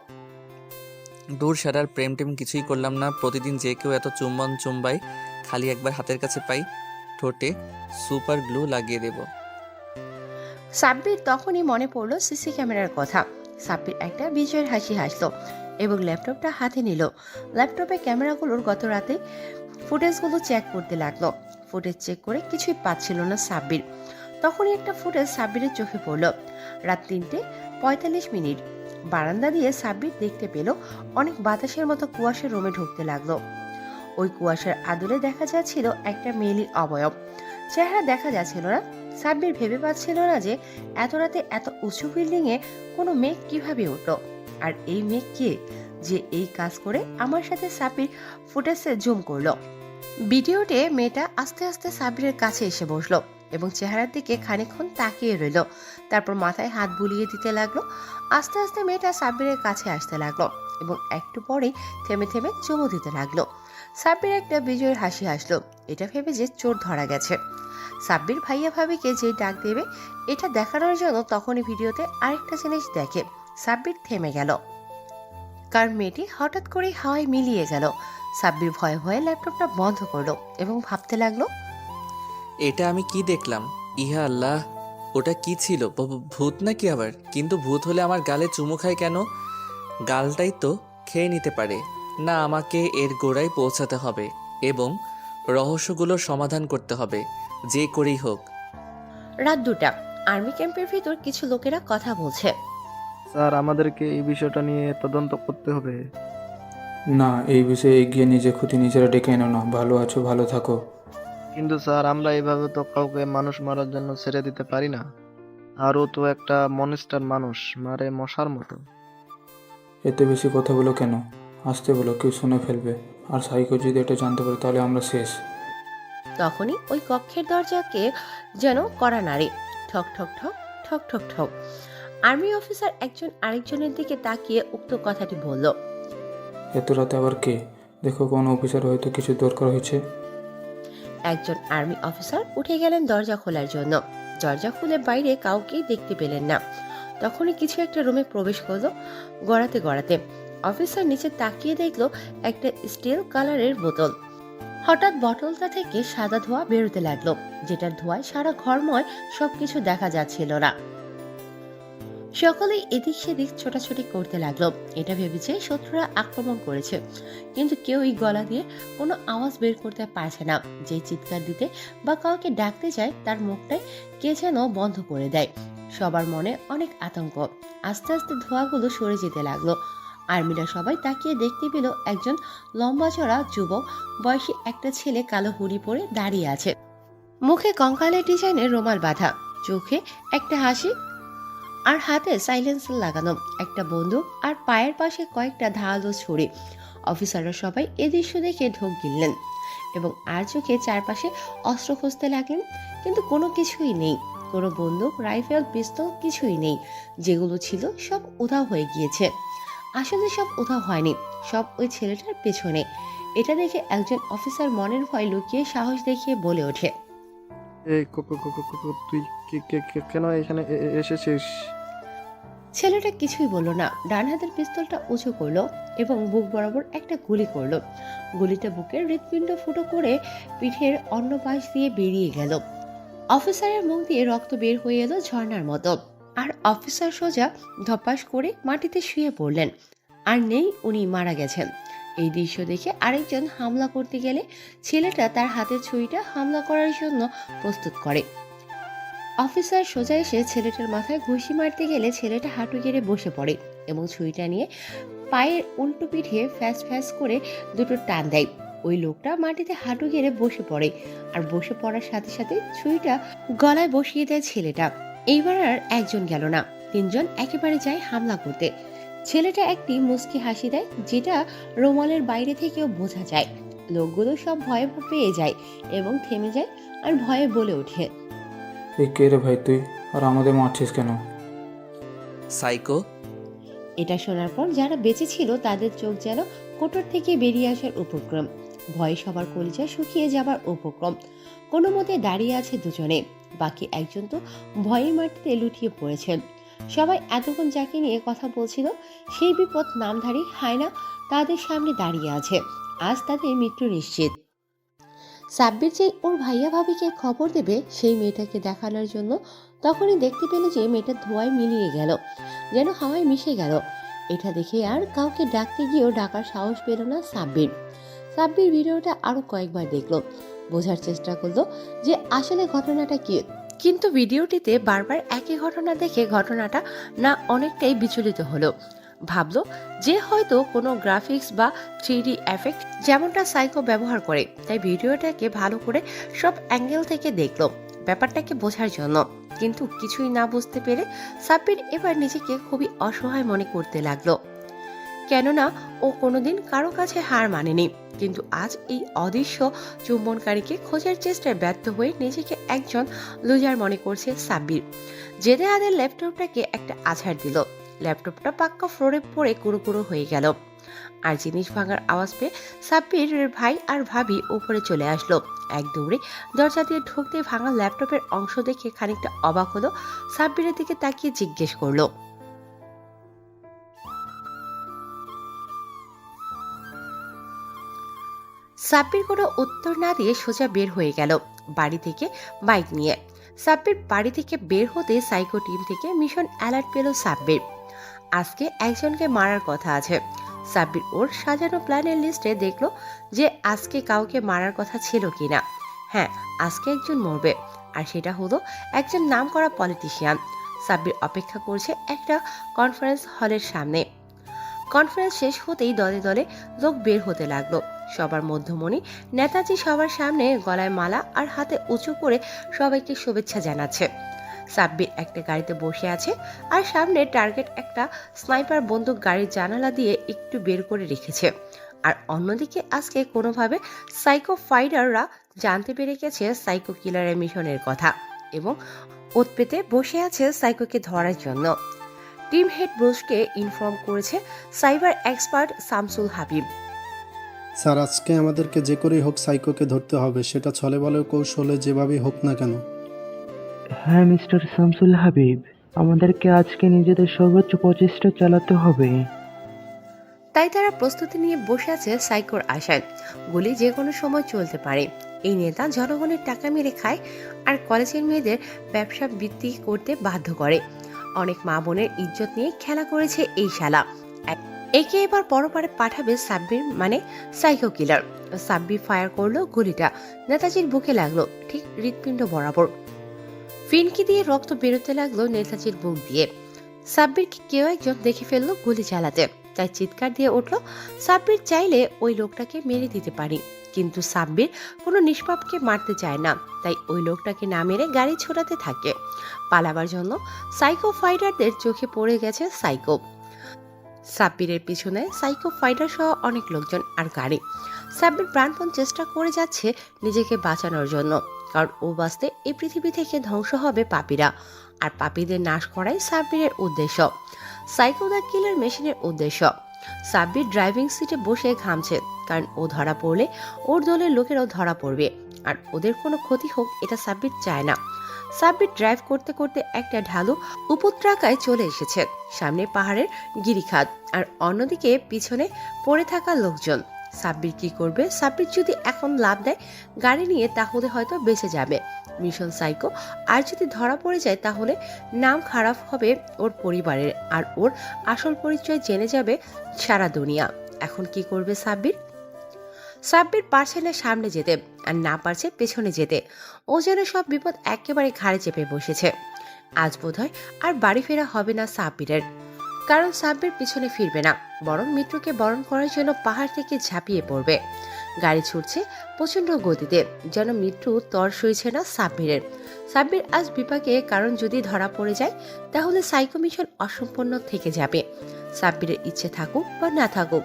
দূর সারার প্রেম টেম কিছুই করলাম না। প্রতিদিন যে কেউ এত চুম্বন চুম্বাই, খালি একবার হাতের কাছে পাই, ঠোঁটে সুপার গ্লু লাগিয়ে দেব। সাব্বির তখনই মনে পড়লো সিসি ক্যামেরার কথা। সাব্বির একটা বিজয়ের হাসি হাসলো এবং ল্যাপটপটা হাতে নিল। ল্যাপটপে ক্যামেরাগুলোর গত রাতে ফুটেজগুলো চেক করতে লাগলো। ফুটেজ চেক করে কিছুই পাচ্ছিল না সাব্বির। তখনই একটা ফুটেজ সাব্বিরের চোখে পড়ল। রাত 3:45। বারান্দা দিয়ে সাব্বির দেখতে পেল অনেক বাতাসের মতো কুয়াশা রুমে ঢুকতে লাগলো। ওই কুয়াশার আদলে দেখা যাচ্ছিল একটা মেয়েলি অবয়ব। চেহারা দেখা যাচ্ছিল না। সাব্বির ভেবে পাচ্ছিল না যে এত রাতে এত উঁচু বিল্ডিং এ কোনো মেয়ে কিভাবে উঠলো, আর এই মেয়ে কে যে এই কাজ করে। আমার সাথে সাব্বির ফুটেজে জুম করলো। ভিডিওতে মেয়েটা আস্তে আস্তে সাব্বিরের কাছে এসে বসলো এবং চেহারার দিকে খানিকক্ষণ তাকিয়ে রইল। তারপর মাথায় হাত বুলিয়ে দিতে লাগলো। আস্তে আস্তে মেয়েটা সাব্বিরের কাছে আসতে লাগলো এবং একটু পরেই থেমে থেমে চুমু দিতে লাগলো। সাব্বির একটা বিজয়ের হাসি হাসলো, এটা ভেবে যে চোর ধরা গেছে। সাব্বির ভাইয়া ভাবিকে যে ডাক দেবে এটা দেখানোর জন্য তখনই ভিডিওতে আরেকটা জিনিস দেখে। সাব্বির থেমে গেল, কারণ মেয়েটি হঠাৎ করে হাওয়ায় মিলিয়ে গেল। সাব্বির ভয়ে ভয়ে ল্যাপটপটা বন্ধ করলো এবং ভাবতে লাগলো, এটা আমি কি দেখলাম? ইহা আল্লাহ, ওটা কি ছিল? ভূত নাকি আবার? কিন্তু ভূত হলে আমার গালে চুমু খায় কেন? গালটাই তো খেয়ে নিতে পারে না। আমাকে এর গোড়ায় পৌঁছাতে হবে এবং রহস্যগুলোর সমাধান করতে হবে, যে করেই হোক। রাত 2টা। আর্মি ক্যাম্পের ভিতর কিছু লোকেরা কথা বলছে। স্যার, আমাদেরকে এই বিষয়টা নিয়ে তদন্ত করতে হবে। না, এই বিষয়ে এগিয়ে নিজে ক্ষতি নিজেরা ডেকে এনো না। ভালো আছো, ভালো থাকো। কিন্তু স্যার, আমরা এইভাবে তো কাউকে মানুষ মারার জন্য ছেড়ে দিতে পারি না। আর ও তো একটা মনস্টার, মানুষ মারে মশার মতো। এতে বেশি কথা বলো কেন? আসতে বলো, কেউ শুনে ফেলবে। আর সাইকো যদি এটা জানতে পারে তাহলে আমরা শেষ। তখনই ওই কক্ষের দরজাকে যেন কড়া নাড়ে। ঠক ঠক ঠক ঠক ঠক ঠক। আর্মি অফিসার একজন আরেকজনের দিকে তাকিয়ে উক্ত কথাটি বলল। এত রাতে আবার কে? দেখো, কোন অফিসার হয়তো কিছু দরকার হয়েছে। একজন আর্মি অফিসার উঠে গেলেন দরজা খোলার জন্য। দরজা খুলে বাইরে কাউকেই দেখতে পেলেন না। তখনই কিছু একটা রুমে প্রবেশ করলো গড়াতে গড়াতে। অফিসার নিচে তাকিয়ে দেখলো একটা স্টিল কালারের বোতল। হঠাৎ বোতলটা থেকে সাদা ধোঁয়া বেরোতে লাগলো, যেটার ধোঁয়ায় সারা ঘরময় সবকিছু দেখা যাচ্ছিল না। সকলেই এদিক সেদিক ছোটাছুটি করতে লাগলো। এটা ভেবেছে শত্রুরা আক্রমণ করেছে, কিন্তু কেউই গলা দিয়ে কোনো আওয়াজ বের করতে পারছে না। যে চিৎকার দিতে বা কাউকে ডাকতে যায় তার মুখটাই কে যেন বন্ধ করে দেয়। সবার মনে অনেক আতঙ্ক। আস্তে আস্তে ধোঁয়াগুলো সরে যেতে লাগলো। আর্মিরা সবাই তাকিয়ে দেখতে পেল একজন লম্বা চড়া যুবক বয়সী একটা ছেলে কালো হুডি পরে দাঁড়িয়ে আছে। মুখে কঙ্কালের ডিজাইনের রুমাল বাঁধা, চোখে একটা হাসি আর হাতে সাইলেন্সার লাগানো একটা বন্দুক, আর পায়ের পাশে কয়েকটা ধারালো ছুরি। অফিসাররা সবাই এ দৃশ্য দেখে ঢোক গিললেন এবং আর চোখে চারপাশে অস্ত্র খুঁজতে লাগলেন, কিন্তু কোনো কিছুই নেই। কোনো বন্দুক, রাইফেল, পিস্তল কিছুই নেই। যেগুলো ছিল সব উধাও হয়ে গিয়েছে। আসলে সব উধাও হয়নি, সব ওই ছেলেটার পেছনে। এটা দেখে একজন অফিসার মনের ভয় লুকিয়ে সাহস দেখিয়ে বলে ওঠে, এই তুই কেন এখানে এসেছিস? ছেলেটা কিছুই বলল না, ডান হাতের পিস্তলটা উঁচু করলো এবং বুক বরাবর একটা গুলি করলো। গুলিটা বুকের হৃৎপিণ্ড ফুটো করে পিঠের অন্য পাশ দিয়ে বেরিয়ে গেল। অফিসারের মুখ দিয়ে রক্ত বের হয়ে এলো ঝর্ণার মতো, আর অফিসার সোজা ধপাস করে মাটিতে শুয়ে পড়লেন। আর নেই, উনি মারা গেছেন। এই দৃশ্য দেখে আরেকজন হামলা করতে গেলে ছেলেটা তার হাতের ছুরিটা হামলা করার জন্য প্রস্তুত করে। অফিসার সোজা এসে ছেলেটার মাথায় ঘুষি মারতে গেলে ছেলেটা হাঁটু গেড়ে বসে পড়ে এবং ছুরিটা নিয়ে পায়ের উল্টো পিঠে ফ্যাস ফ্যাস করে দুটো টান দেয়। ওই লোকটা মাটিতে হাঁটু গেড়ে বসে পড়ে, আর বসে পড়ার সাথে সাথে ছুরিটা গলায় বসিয়ে দেয় ছেলেটা। এইবার আর একজন গেল না, তিনজন একেবারে যায় হামলা করতে। ছেলেটা একটি মুচকি হাসি দেয়, যেটা রুমালের বাইরে থেকেও বোঝা যায়। লোকগুলো সব ভয়ে পেয়ে যায় এবং থেমে যায় আর ভয়ে বলে ওঠে, এই কে রে ভাই তুই, আর আমাদের মারছিস কেন? সাইকো। এটা শোনার পর যারা বেঁচে ছিল তাদের চোখ যেন কোটর থেকে বেরিয়ে আসার উপক্রম। ভয়ে সবার কলিজা শুকিয়ে যাবার উপক্রম। কোনো মতে দাঁড়িয়ে আছে দুজনে, বাকি একজন তো ভয়ে মাটিতে লুটিয়ে পড়েছেন। সবাই এতক্ষণ যাকে নিয়ে কথা বলছিল সেই বিপদ নামধারী হায়না তাদের সামনে দাঁড়িয়ে আছে। আজ তাদের মৃত্যু নিশ্চিত। সাব্বির যে ওর ভাইয়া ভাবিকে খবর দেবে সেই মেয়েটাকে দেখানোর জন্য তখনই দেখতে পেল যে মেয়েটা ধোঁয়ায় মিলিয়ে গেল, যেন হাওয়ায় মিশে গেল। এটা দেখে আর কাউকে ডাকতে গিয়েও ডাকার সাহস পেল না সাব্বির। সাব্বির ভিডিওটা আরো কয়েকবার দেখলো, বোঝার চেষ্টা করলো যে আসলে ঘটনাটা কি। কিন্তু ভিডিওটিতে বারবার একই ঘটনা দেখে ঘটনাটা না অনেকটাই বিচলিত হলো। ভাবলো যে হয়তো কোনো গ্রাফিক্স বা 3D এফেক্ট যেমনটা সাইকো ব্যবহার করে, তাই ভিডিওটাকে ভালো করে সব অ্যাঙ্গেল থেকে দেখলো ব্যাপারটাকে বোঝার জন্য। কিন্তু কিছুই না বুঝতে পেরে সাব্বির এবার নিজেকে খুবই অসহায় মনে করতে লাগলো, কেননা ও কোনোদিন কারো কাছে হার মানেনি। কিন্তু আজ এই অদৃশ্য চুম্বনকারীকে খোঁজার চেষ্টায় ব্যর্থ হয়ে নিজেকে একজন লুজার মনে করছে সাব্বির। জেদে আদের ল্যাপটপটাকে একটা আছাড় দিল। ল্যাপটপটা পাক্কা ফ্লোরে পড়ে কুড়ো হয়ে গেল। আর জিনিস ভাঙার আওয়াজ পেয়ে সাব্বিরের ভাই আর ভাবি উপরে চলে আসলো। এক দৌড়ে দরজা দিয়ে ঢুকতে ভাঙা ল্যাপটপের অংশ দেখে খানিকটা অবাক হলো। সাব্বিরের দিকে তাকিয়ে জিজ্ঞেস করলো, সাব্বির কোনো উত্তর না দিয়ে সোজা বের হয়ে গেল বাড়ি থেকে বাইক নিয়ে। সাব্বির বাড়ি থেকে বের হতে সাইকো টিম থেকে মিশন অ্যালার্ট পেল সাব্বির। আজকে একজনকে মারার কথা আছে। সাব্বির ওর সাজানো প্ল্যানের লিস্টে দেখলো যে আজকে কাউকে মারার কথা ছিল কিনা। হ্যাঁ, আজকে একজন মরবে, আর সেটা হলো একজন নামকরা পলিটিশিয়ান। সাব্বির অপেক্ষা করছে একটা কনফারেন্স হলের সামনে। কনফারেন্স শেষ হতেই দলে দলে লোক বের হতে লাগলো। সবার মধ্যমণি নেতাজি সবার সামনে গলায় মালা আর হাতে উঁচু করে সবাইকে শুভেচ্ছা জানাচ্ছে। সাব্বির একটা গাড়িতে বসে আছে, আর সামনে টার্গেট একটা স্নাইপার বন্দুক গাড়ির জানালা দিয়ে একটু বের করে রেখেছে। আর অন্যদিকে আজকে কোনোভাবে সাইকো ফাইটাররা জানতে পেরে গেছে সাইকো কিলারের মিশনের কথা এবং ওত পেতে বসে আছে সাইকোকে ধরার জন্য। টিম হেড ব্রুসকে ইনফর্ম করেছে cyber expert Shamsul Habib. Sir, আজকে আমাদেরকে যে করেই হোক সাইকোকে ধরতে হবে, সেটা ছলে বলে কৌশলে যেভাবেই হোক না কেন। হ্যাঁ মিস্টার শামসুল হাবিব, আমাদেরকে আজকে নিজেদের সর্বোচ্চ প্রচেষ্টা চালাতে হবে। তাই তারা প্রস্তুতি নিয়ে বসে আছে সাইকোর আশায়। গুলি যে কোনো সময় চলতে পারে। এই নেতা জনগণের টাকা মেরে খায় আর কলেজের মেয়েদের ব্যবসা বৃদ্ধি করতে বাধ্য করে। অনেক মা বোনের ইজ্জত নিয়ে খেলা করেছে এই শালা। একে এবার পরপারে পাঠাবে সাব্বির, মানে সাইকো কিলার। সাব্বির ফায়ার করলো গুলিটা নেতাজির বুকে লাগলো ঠিক হৃৎপিণ্ড বরাবর। ফিনকি দিয়ে রক্ত বেরোতে লাগলো নেতাজির বুক দিয়ে। সাব্বিরকে কেউ একজন দেখে ফেললো গুলি চালাতে, তাই চিৎকার দিয়ে উঠলো। সাব্বির চাইলে ওই লোকটাকে মেরে দিতে পারি, কিন্তু সাব্বির কোনো নিষ্পাপকে মারতে চায় না, তাই ওই লোকটাকে না মেরে গাড়ি ছোটাতে থাকে। পালাবার জন্য সাইকো ফাইটারদের চোখে পড়ে গেছে সাইকো। সাব্বিরের পিছনে সাইকো ফাইটার সহ অনেক লোকজন আর গাড়ি। সাব্বির প্রাণপণ চেষ্টা করে যাচ্ছে নিজেকে বাঁচানোর জন্য, কারণ ও বাঁচতে এই পৃথিবী থেকে ধ্বংস হবে পাপীরা, আর পাপীদের নাশ করাই সাব্বিরের উদ্দেশ্য, সাইকো দ্য কিলার মেশিনের উদ্দেশ্য। সাব্বির ড্রাইভিং সিটে বসে ঘামছে, কারণ ও ধরা পড়লে ওর দলের লোকেরাও ধরা পড়বে, আর ওদের কোনো ক্ষতি হোক এটা সাব্বির চায় না। সাব্বির ড্রাইভ করতে করতে একটা ঢালু উপত্যকায় চলে এসেছে। সামনে পাহাড়ের গিরিখাত আর অন্যদিকে পিছনে পড়ে থাকা লোকজন। সাব্বির কি করবে? সাব্বির যদি এখন লাভ দেয় গাড়ি নিয়ে তাহলে হয়তো বেঁচে যাবে মিশন সাইকো, আর যদি ধরা পড়ে যায় তাহলে নাম খারাপ হবে ওর পরিবারের, আর ওর আসল পরিচয় জেনে যাবে সারা দুনিয়া। এখন কি করবে সাব্বির? সাব্বির পারছে না সামনে যেতে, আর না পারছে পেছনে যেতে। ও যেন সব বিপদ একেবারে ঘাড়ে চেপে বসেছে। আজ বোধহয় আর বাড়ি ফেরা হবে না সাব্বিরের, কারণ সাব্বির পিছনে ফিরবে না, বরং মৃত্যুকে বরণ করার জন্য পাহাড় থেকে ঝাঁপিয়ে পড়বে। গাড়ি ছুটছে প্রচন্ড গতিতে, যেন মৃত্যু তর সইছে না সাব্বিরের। সাব্বির আজ বিপাকে, কারণ যদি ধরা পড়ে যায় তাহলে সাইকো মিশন অসম্পূর্ণ থেকে যাবে। সাব্বিরের ইচ্ছে থাকুক বা না থাকুক,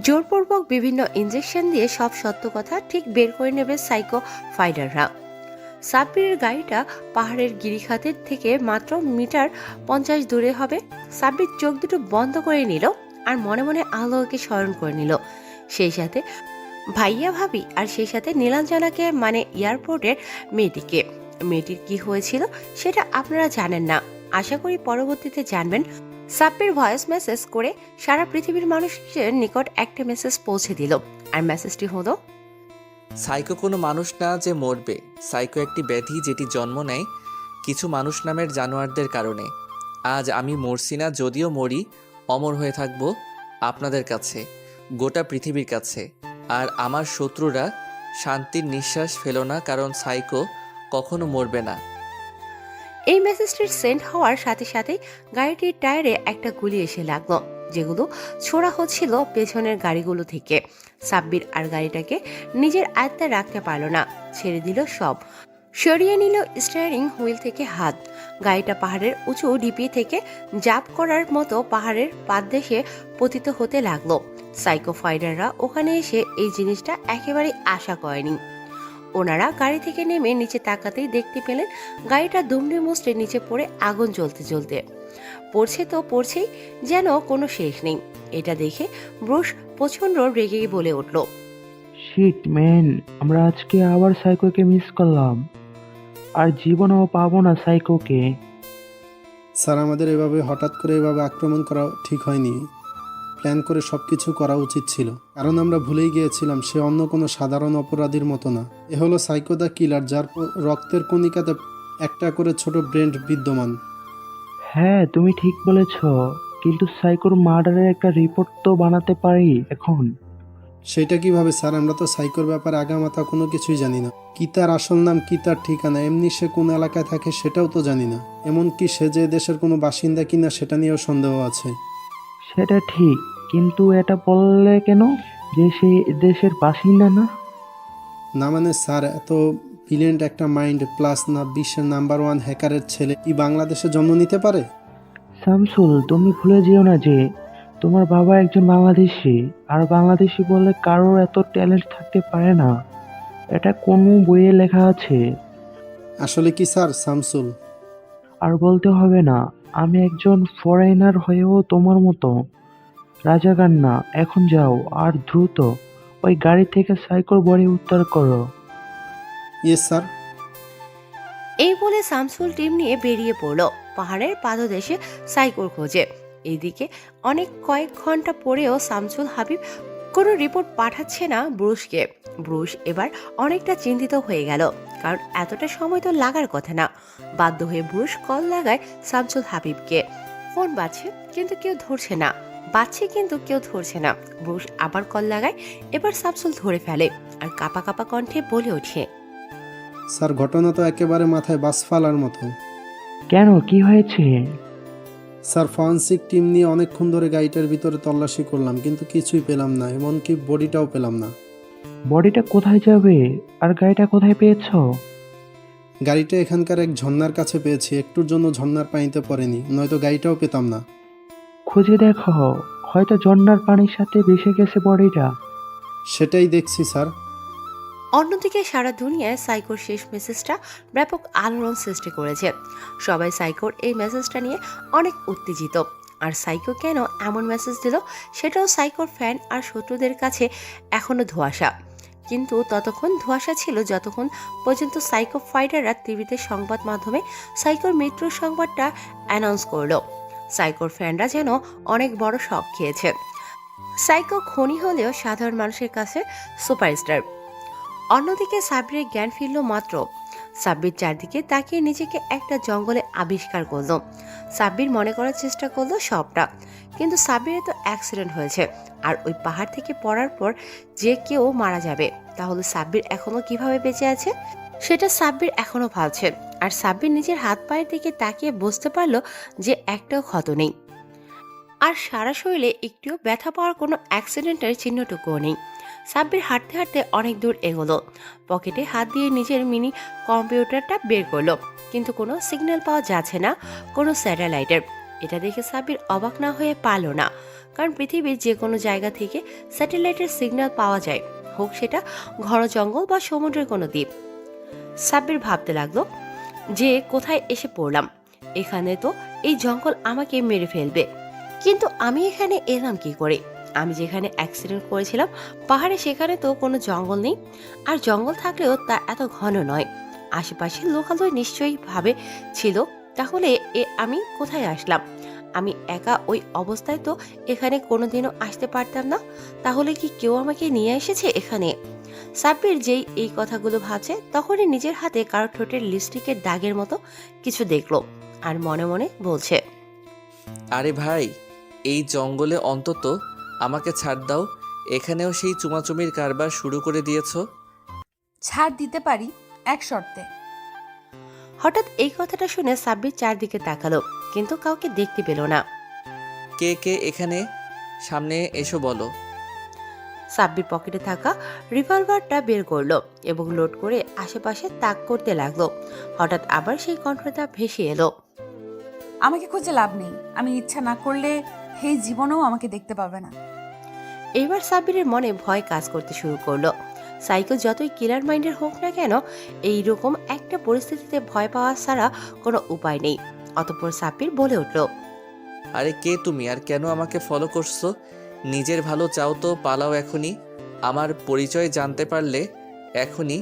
জোরপূর্বক বিভিন্ন ইনজেকশন দিয়ে সব সত্য কথা ঠিক বের করে নেবে সাইকো ফাইটাররা। সাব্বিরের গাড়িটা পাহাড়ের গিরিখাতের থেকে মাত্র মিটার 50 দূরে হবে। সাব্বির চোখ দুটো বন্ধ করে নিল আর মনে মনে আলোকে স্মরণ করে নিল, সেই সাথে ভাইয়া ভাবি, আর সেই সাথে নীলাঞ্জনাকে, মানে এয়ারপোর্টের মেয়েটিকে। মেয়েটির কি হয়েছিল সেটা আপনারা জানেন না, আশা করি পরবর্তীতে জানবেন। সাব্বির ভয়েস মেসেজ করে সারা পৃথিবীর মানুষের নিকট একটা মেসেজ পৌঁছে দিল, আর মেসেজটি হলো, সাইকো কোনো মানুষ না যে মরবে। সাইকো একটি ব্যাধি যেটি জন্ম নেয় কিছু মানুষ নামের জানোয়ারদের কারণে। আজ আমি মরছি না, যদিও মরি অমর হয়ে থাকব আপনাদের কাছে, গোটা পৃথিবীর কাছে। আর আমার শত্রুরা শান্তির নিঃশ্বাস ফেলো না, কারণ সাইকো কখনো মরবে না। এই মেসেজটির সেন্ড হওয়ার সাথে সাথে গাড়িটির টায়ারে একটা গুলি এসে লাগলো, যেগুলো ছোড়া হচ্ছিল পেছনের গাড়িগুলো থেকে। সাব্বির আর গাড়িটাকে নিজের আয়ত্তে রাখতে পারল না, ছেড়ে দিল সব, সরিয়ে নিল স্টিয়ারিং হুইল থেকে হাত। গাড়িটা পাহাড়ের উঁচু ঢিপি থেকে জাম্প করার মতো পাহাড়ের পাদদেশে পতিত হতে লাগলো। সাইকো ফাইটাররা ওখানে এসে এই জিনিসটা একেবারে আশা করেনি। ওনারা গাড়ি থেকে নেমে নিচে তাকাতেই দেখতে পেলেন গাড়িটা দুমড়ে মুচড়ে নিচে পড়ে আগুন জ্বলতে জ্বলতে পড়ছে, তো পড়ছেই, যেন কোনো শেষ নেই। এটা দেখে ব্রুস প্রচন্ড রেগে বলে উঠল, শিট ম্যান, আমরা আজকে আবার সাইকোকে মিস করলাম, আর জীবনেও পাবো না সাইকোকে। স্যার, আমাদের এভাবে হঠাৎ করে এভাবে আক্রমণ করা ঠিক হয়নি। প্ল্যান করে সব কিছু করা উচিত ছিল, কারণ আমরা ভুলেই গিয়েছিলাম সে অন্য কোনো সাধারণ অপরাধীর মতো না। এ হলো সাইকো দ্য কিলার, যার রক্তের কণিকাতে একটা করে ছোট ব্রেন বিদ্যমান। হ্যাঁ, তুমি ঠিক বলেছ, কিন্তু সাইকোর মার্ডারের একটা রিপোর্ট তো বানাতে পারি এখন। সেটা কিভাবে স্যার? আমরা তো সাইকোর ব্যাপারে আগামাথা কোনো কিছুই জানি না। কি তার আসল নাম, কি তার ঠিকানা, এমনি সে কোন এলাকায় থাকে সেটাও তো জানি না। এমনকি সে যে দেশের কোনো বাসিন্দা কিনা সেটা নিয়েও সন্দেহ আছে। সেটা ঠিক, কিন্তু এটা বললে কেন যে সে দেশের বাসিন্দা না? না মানে স্যার, এত ব্রিলিয়েন্ট একটা মাইন্ড, প্লাস না বিশ্বের নাম্বার 1 হ্যাকারের ছেলে কি বাংলাদেশে জন্ম নিতে পারে? শামসুল, তুমি ভুলে যেও না যে তোমার বাবা একজন বাংলাদেশি, আর বাংলাদেশি বলে কারোর এত ট্যালেন্ট থাকতে পারে না। এটা কোনো বইয়ে লেখা আছে। আসলে কি স্যার শামসুল? আর বলতে হবে না, আমি একজন ফরেনার হয়েও তোমার মতো রাজাকার না। এখন যাও, আর দ্রুত ওই গাড়ি থেকে সাইকোর বডি উদ্ধার করো। Yes sir. এই বলে শামসুল টিম নিয়ে বেরিয়ে পড়ল পাহাড়ের পাদদেশে সাইকোর খোঁজে। এইদিকে অনেক কয়েক ঘন্টা পরেও শামসুল হাবিব কোনো রিপোর্ট পাঠাচ্ছে না ব্রুসকে। ব্রুস এবার অনেকটা চিন্তিত হয়ে গেল, কারণ এতটা সময় তো লাগার কথা না। বাধ্য হয়ে ব্রুস কল লাগায় শামসুল হাবিবকে। ফোন বাজছে কিন্তু কেউ ধরছে না, ব্রুস আবার কল লাগায়, এবার শামসুল ধরে ফেলে আর কাপা কাপা কণ্ঠে বলে ওঠে, স্যার, ঘটনা তো একেবারে মাথায় বাস ফালার মতো। কেন, কি হয়েছে? স্যার, ফরেনসিক টিম নিয়ে অনেকক্ষণ ধরে গাড়িটার ভিতরে তল্লাশি করলাম, কিন্তু কিছুই পেলাম না, এমনকি বডিটাও পেলাম না। বডিটা কোথায় যাবে, আর গাড়িটা কোথায় পেয়েছো? গাড়িটা এখানকার এক ঝর্ণার কাছে পেয়েছি, একটুর জন্য ঝর্ণার পানিতে পড়েনি, নয়তো গাড়িটাও পেতাম না। খুঁজে দেখো, হয়তো ঝর্ণার পানির সাথে ভেসে গেছে বডিটা। সেটাই দেখছি স্যার। অন্যদিকে সারা দুনিয়ায় সাইকোর শেষ মেসেজটা ব্যাপক আলোড়ন সৃষ্টি করেছে। সবাই সাইকোর এই মেসেজটা নিয়ে অনেক উত্তেজিত, আর সাইকো কেন এমন মেসেজ দিল সেটাও সাইকোর ফ্যান আর শত্রুদের কাছে এখনো ধোঁয়াশা। কিন্তু ততক্ষণ ধোঁয়াশা ছিল যতক্ষণ পর্যন্ত সাইকো ফাইটাররা টিভিতে সংবাদ মাধ্যমে সাইকোর মৃত্যুর সংবাদটা অ্যানাউন্স করলো। সাইকোর ফ্যানরা যেন অনেক বড় শক খেয়েছে। সাইকো খনি হলেও সাধারণ মানুষের কাছে সুপারস্টার। অন্যদিকে সাব্বিরের জ্ঞান ফিরল মাত্র। সাব্বির চারদিকে তাকিয়ে নিজেকে একটা জঙ্গলে আবিষ্কার করলো। সাব্বির মনে করার চেষ্টা করলো সবটা, কিন্তু সাব্বিরের তো অ্যাক্সিডেন্ট হয়েছে, আর ওই পাহাড় থেকে পড়ার পর যে কেউ মারা যাবে, তাহলে সাব্বির এখনো কিভাবে বেঁচে আছে সেটা সাব্বির এখনো ভাবছে। আর সাব্বির নিজের হাত পায়ের দিকে তাকিয়ে বুঝতে পারলো যে একটাও ক্ষত নেই, আর সারা শরীরে একটুও ব্যথা পাওয়ার কোনো অ্যাক্সিডেন্টের চিহ্নটুকুও নেই। সাব্বির হাঁটতে হাঁটতে অনেক দূর এগোলো। পকেটে হাত দিয়ে নিজের মিনি কম্পিউটারটা বের করলো, কিন্তু কোনো সিগন্যাল পাওয়া যাচ্ছে না, কোনো স্যাটেলাইটের। এটা দেখে সাব্বির অবাক না হয়ে পারল না, কারণ পৃথিবীর যে কোনো জায়গা থেকে স্যাটেলাইটের সিগন্যাল পাওয়া যায়, হোক সেটা ঘন জঙ্গল বা সমুদ্রের কোনো দ্বীপ। সাব্বির ভাবতে লাগলো যে কোথায় এসে পড়লাম, এখানে তো এই জঙ্গল আমাকে মেরে ফেলবে, কিন্তু আমি এখানে এলাম কি করে? আমি যেখানে অ্যাক্সিডেন্ট করেছিলাম পাহাড়ে, সেখানে তো কোনো জঙ্গল নেই, আর জঙ্গল থাকলেও তা এত ঘন নয়। আশেপাশে লোকালয় নিশ্চয়ই ভাবে ছিল, তাহলে আমি কোথায় আসলাম? আমি একা ওই অবস্থায় তো এখানে কোনোদিনও আসতে পারতাম না, তাহলে কি কেউ আমাকে নিয়ে এসেছে এখানে? সাব্বির যেই এই কথাগুলো ভাবছে, তখনই নিজের হাতে কারো ঠোঁটের লিপস্টিকের দাগের মতো কিছু দেখলো, আর মনে মনে বলছে, আরে ভাই, এই জঙ্গলে অন্তত আমাকে ছাড় দাও। এখানেও সেই চুমাচুমির কারবার শুরু করে দিয়েছো। ছাড় দিতে পারি এক শর্তে। হঠাৎ এই কথাটা শুনে সাব্বির চারদিকে তাকালো, কিন্তু কাউকে দেখতে পেল না। কে কে এখানে? সামনে এসো বলো। সাব্বির পকেটে থাকা রিভলভারটা বের করলো এবং লোড করে আশেপাশে তাক করতে লাগলো। হঠাৎ আবার সেই কণ্ঠটা ভেসে এলো, আমাকে খুঁজে লাভ নেই, আমি ইচ্ছা না করলে এই জীবনেও আমাকে দেখতে পাবে না। এবার সাব্বিরের মনে ভয় কাজ করতে শুরু করলো। সাইকো যতই কিলার মাইন্ডের হোক না কেন, এইরকম একটা পরিস্থিতিতে ভয় পাওয়া ছাড়া কোনো উপায় নেই। অতঃপর সাব্বির বলে উঠল, আরে কে তুমি, আর কেন আমাকে ফলো করছো? নিজের ভালো চাও তো পালাও এখনই। আমার পরিচয় জানতে পারলে এখনই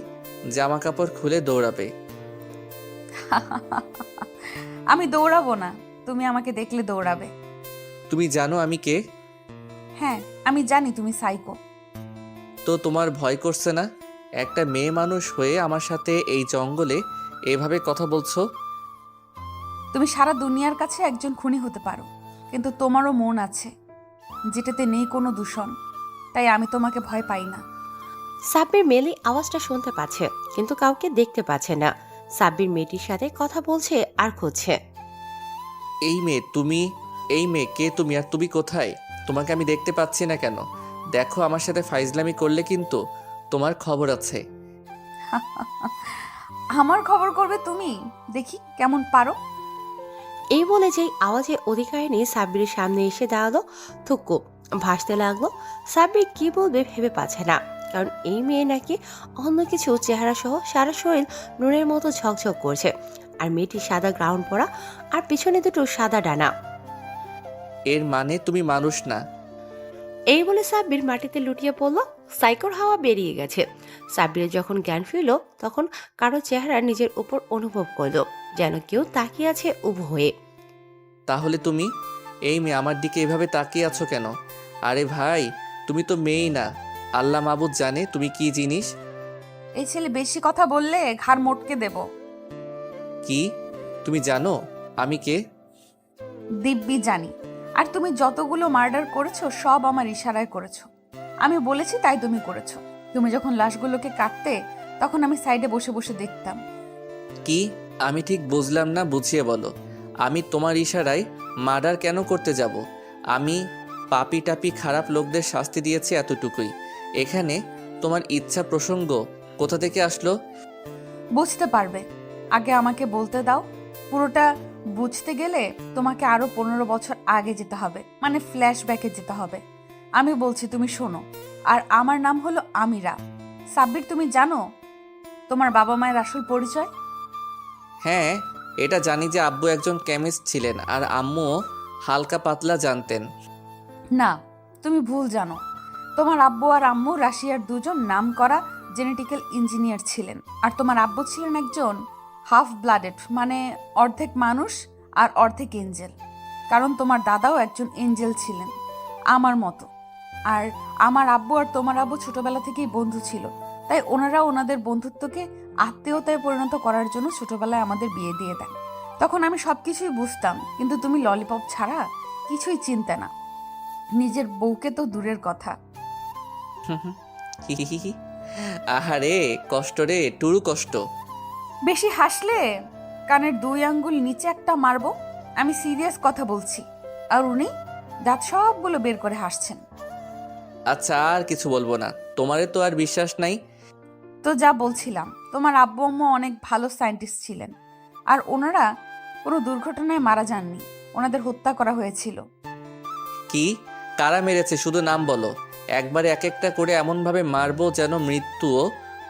জামা কাপড় খুলে দৌড়াবে। আমি দৌড়াবো না, তুমি আমাকে দেখলে দৌড়াবে। তুমি জানো আমি কে? হ্যাঁ, আমি জানি তুমি সাইকো। তো তোমার ভয় করছে না? একটা মেয়ে মানুষ হয়ে আমার সাথে এই জঙ্গলে এভাবে কথা বলছো? তুমি সারা দুনিয়ার কাছে একজন খুনি হতে পারো, কিন্তু তোমারও মন আছে যেটাতে নেই কোনো দূষণ, তাই আমি তোমাকে ভয় পাই না। সাব্বির মেলি আওয়াজটা শুনতে পাচ্ছে, কিন্তু কাউকে দেখতে পাচ্ছে না। সাব্বির মেয়েটির সাথে কথা বলছে আর খুঁজছে। এই মেয়ে তুমি? এই মেয়ে কে তুমি, আর তুমি কোথায়? তোমাকে আমি দেখতে পাচ্ছি না কেন? দেখো, আমার সাথে ফাইজলামি করলে কিন্তু তোমার খবর আছে। আমার খবর করবে তুমি? দেখি কেমন পারো। এই বলে যেই আওয়াজে অধিকারিণী সাব্বিরের সামনে এসে দাঁড়ালো, থুক্কু ভাসতে লাগলো। সাব্বির কি বলবে ভেবে পাচ্ছে না, কারণ এই মেয়ে নাকি অন্য কিছু চেহারা সহ সারা শরীর নুনের মতো ঝকঝক করছে, আর মেয়েটির সাদা গ্রাউন্ড পরা আর পিছনে দুটো সাদা ডানা। এর মানে তুমি মানুষ না। এই বলে সাব্বির মাটিতে লুটিয়ে পড়ল। সাইকোর হাওয়া বেরিয়ে গেছে। সাব্বিরের যখন জ্ঞান ফিরল, তখন কারো চেহারা নিজের উপর অনুভব করলো, যেন কেউ তাকিয়ে আছে উবু হয়ে। তাহলে তুমি? এই মেয়ে আমার দিকে এভাবে তাকিয়ে আছো কেন? আরে ভাই, তুমি তো মেয়েই না। আল্লাহ মাবুদ জানে তুমি কি জিনিস। এই ছেলে বেশি কথা বললে ঘাড় মোটকে দেব। কি? তুমি জানো আমি কে? দিব্যি জানি। আর তুমি যতগুলো মার্ডার করেছো সব আমার ইশারায় করেছো। আমি বলেছি তাই তুমি করেছো। তুমি যখন লাশগুলোকে কাটতে, তখন আমি সাইডে বসে বসে দেখতাম। কি? আমি ঠিক বুঝলাম না, বুঝিয়ে বলো। আমি তোমার ইশারায় মার্ডার কেন করতে যাব? আমি পাপি টাপি খারাপ লোকদের শাস্তি দিয়েছি এতটুকুই। এখানে তোমার ইচ্ছা প্রসঙ্গ কোথা থেকে আসলো? বুঝতে পারবে, আগে আমাকে বলতে দাও। পুরোটা বুঝতে গেলে তোমাকে আরো 15 বছর আগে যেতে হবে, মানে ফ্ল্যাশব্যাকে যেতে হবে। আমি বলছি, তুমি শোনো। আর আমার নাম হলো আমিরা। সাব্বির, তুমি জানো তোমার বাবা মায়ের আসল পরিচয়? হ্যাঁ, এটা জানি যে আব্বু একজন কেমিস্ট ছিলেন আর আম্মুও হালকা পাতলা জানতেন। না, তুমি ভুল জানো। তোমার আব্বু আর আম্মু রাশিয়ার দুজন নামকরা জেনেটিক্যাল ইঞ্জিনিয়ার ছিলেন, আর তোমার আব্বু ছিলেন একজন হাফ ব্লাডেড, মানে অর্ধেক মানুষ আর অর্ধেক এঞ্জেল। কারণ তোমার দাদাও একজন এঞ্জেল ছিলেন আমার মতো। আর আমার আব্বু আর তোমার আব্বু ছোটবেলা থেকেই বন্ধু ছিল, তাই ওনারা ওনাদের বন্ধুত্বকে আত্মীয়তায় পরিণত করার জন্য ছোটবেলায় আমাদের বিয়ে দিয়ে দেন। তখন আমি সব কিছুই বুঝতাম, কিন্তু তুমি ললিপপ ছাড়া কিছুই চিনতে না, নিজের বউকে তো দূরের কথা। আহারে কষ্ট রে, টুরু কষ্ট। বেশি হাসলে কানের 2 আঙ্গুল নিচে একটা মারবো। আমি সিরিয়াস কথা বলছি। আর উনি দাঁত সবগুলো বের করে হাসছেন। আচ্ছা আর কিছু বলবো না, তোমারে তো আর বিশ্বাস নাই। তো যা বলছিলাম, তোমার আব্বু আম্মু অনেক ভালো সায়েন্টিস্ট ছিলেন, আর ওনারা কোনো দুর্ঘটনায় মারা যাননি, ওনাদের হত্যা করা হয়েছিল। কি? কারা মেরেছে শুধু নাম বলো। একবারে এক একটা করে এমনভাবে মারবো যেন মৃত্যুও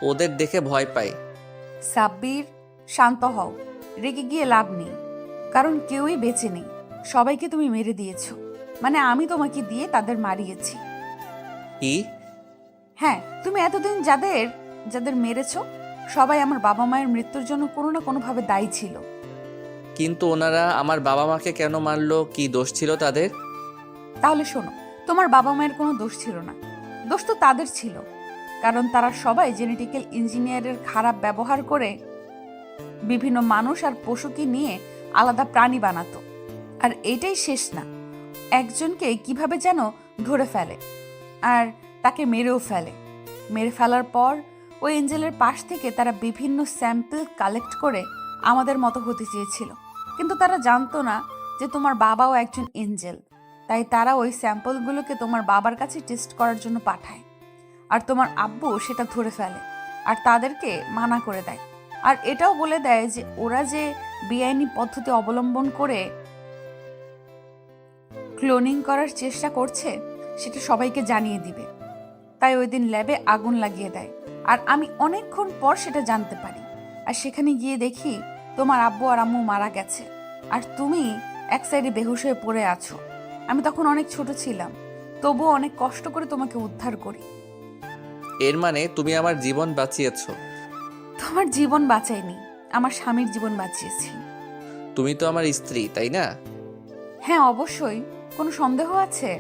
ওদের দেখে ভয় পায়। সাব্বির, শান্ত হও, রেগে গিয়ে লাভ নেই, কারণ কেউই বেঁচে নেই। সবাইকে তুমি মেরে দিয়েছো, মানে আমি তোমাকে দিয়ে তাদের মারিয়েছি। কি? হ্যাঁ, তুমি এতদিন যাদের যাদের মেরেছো সবাই আমার বাবা মায়ের মৃত্যুর জন্য কোনো না কোনোভাবে দায়ী ছিল। কিন্তু ওনারা আমার বাবা মাকে কেন মারলো? কি দোষ ছিল তাদের? তাহলে শোনো, তোমার বাবা মায়ের কোনো দোষ ছিল না, দোষ তো তাদের ছিল, কারণ তারা সবাই জেনেটিক্যাল ইঞ্জিনিয়ারের খারাপ ব্যবহার করে বিভিন্ন মানুষ আর পশুকে নিয়ে আলাদা প্রাণী বানাতো। আর এইটাই শেষ না, একজনকে কিভাবে যেন ধরে ফেলে আর তাকে মেরেও ফেলে। মেরে ফেলার পর ওই এঞ্জেলের পাশ থেকে তারা বিভিন্ন স্যাম্পল কালেক্ট করে আমাদের মতো হতে চেয়েছিল, কিন্তু তারা জানতো না যে তোমার বাবাও একজন এঞ্জেল। তাই তারা ওই স্যাম্পলগুলোকে তোমার বাবার কাছে টেস্ট করার জন্য পাঠায়, আর তোমার আব্বু সেটা ধরে ফেলে আর তাদেরকে মানা করে দেয়। আর এটাও বলে দেয় যে ওরা যে বেআইনি পদ্ধতি অবলম্বন করে ক্লোনিং করার চেষ্টা করছে সেটা সবাইকে জানিয়ে দিবে। তাই ওই দিন ল্যাবে আগুন লাগিয়ে দেয়, আর আমি অনেকক্ষণ পর সেটা জানতে পারি। আর সেখানে গিয়ে দেখি তোমার আব্বু আর আম্মু মারা গেছে, আর তুমি এক সাইডে বেহুশ হয়ে পড়ে আছো। আমি তখন অনেক ছোট ছিলাম, তবুও অনেক কষ্ট করে তোমাকে উদ্ধার করি। এর মানে তুমি আমার জীবন বাঁচিয়েছো? তোমার জীবন বাঁচাইনি, আমার স্বামীর জীবন বাঁচিয়েছি। তুমি তো আমার স্ত্রী, তাই না? হ্যাঁ অবশ্যই, কোনো সন্দেহ আছে?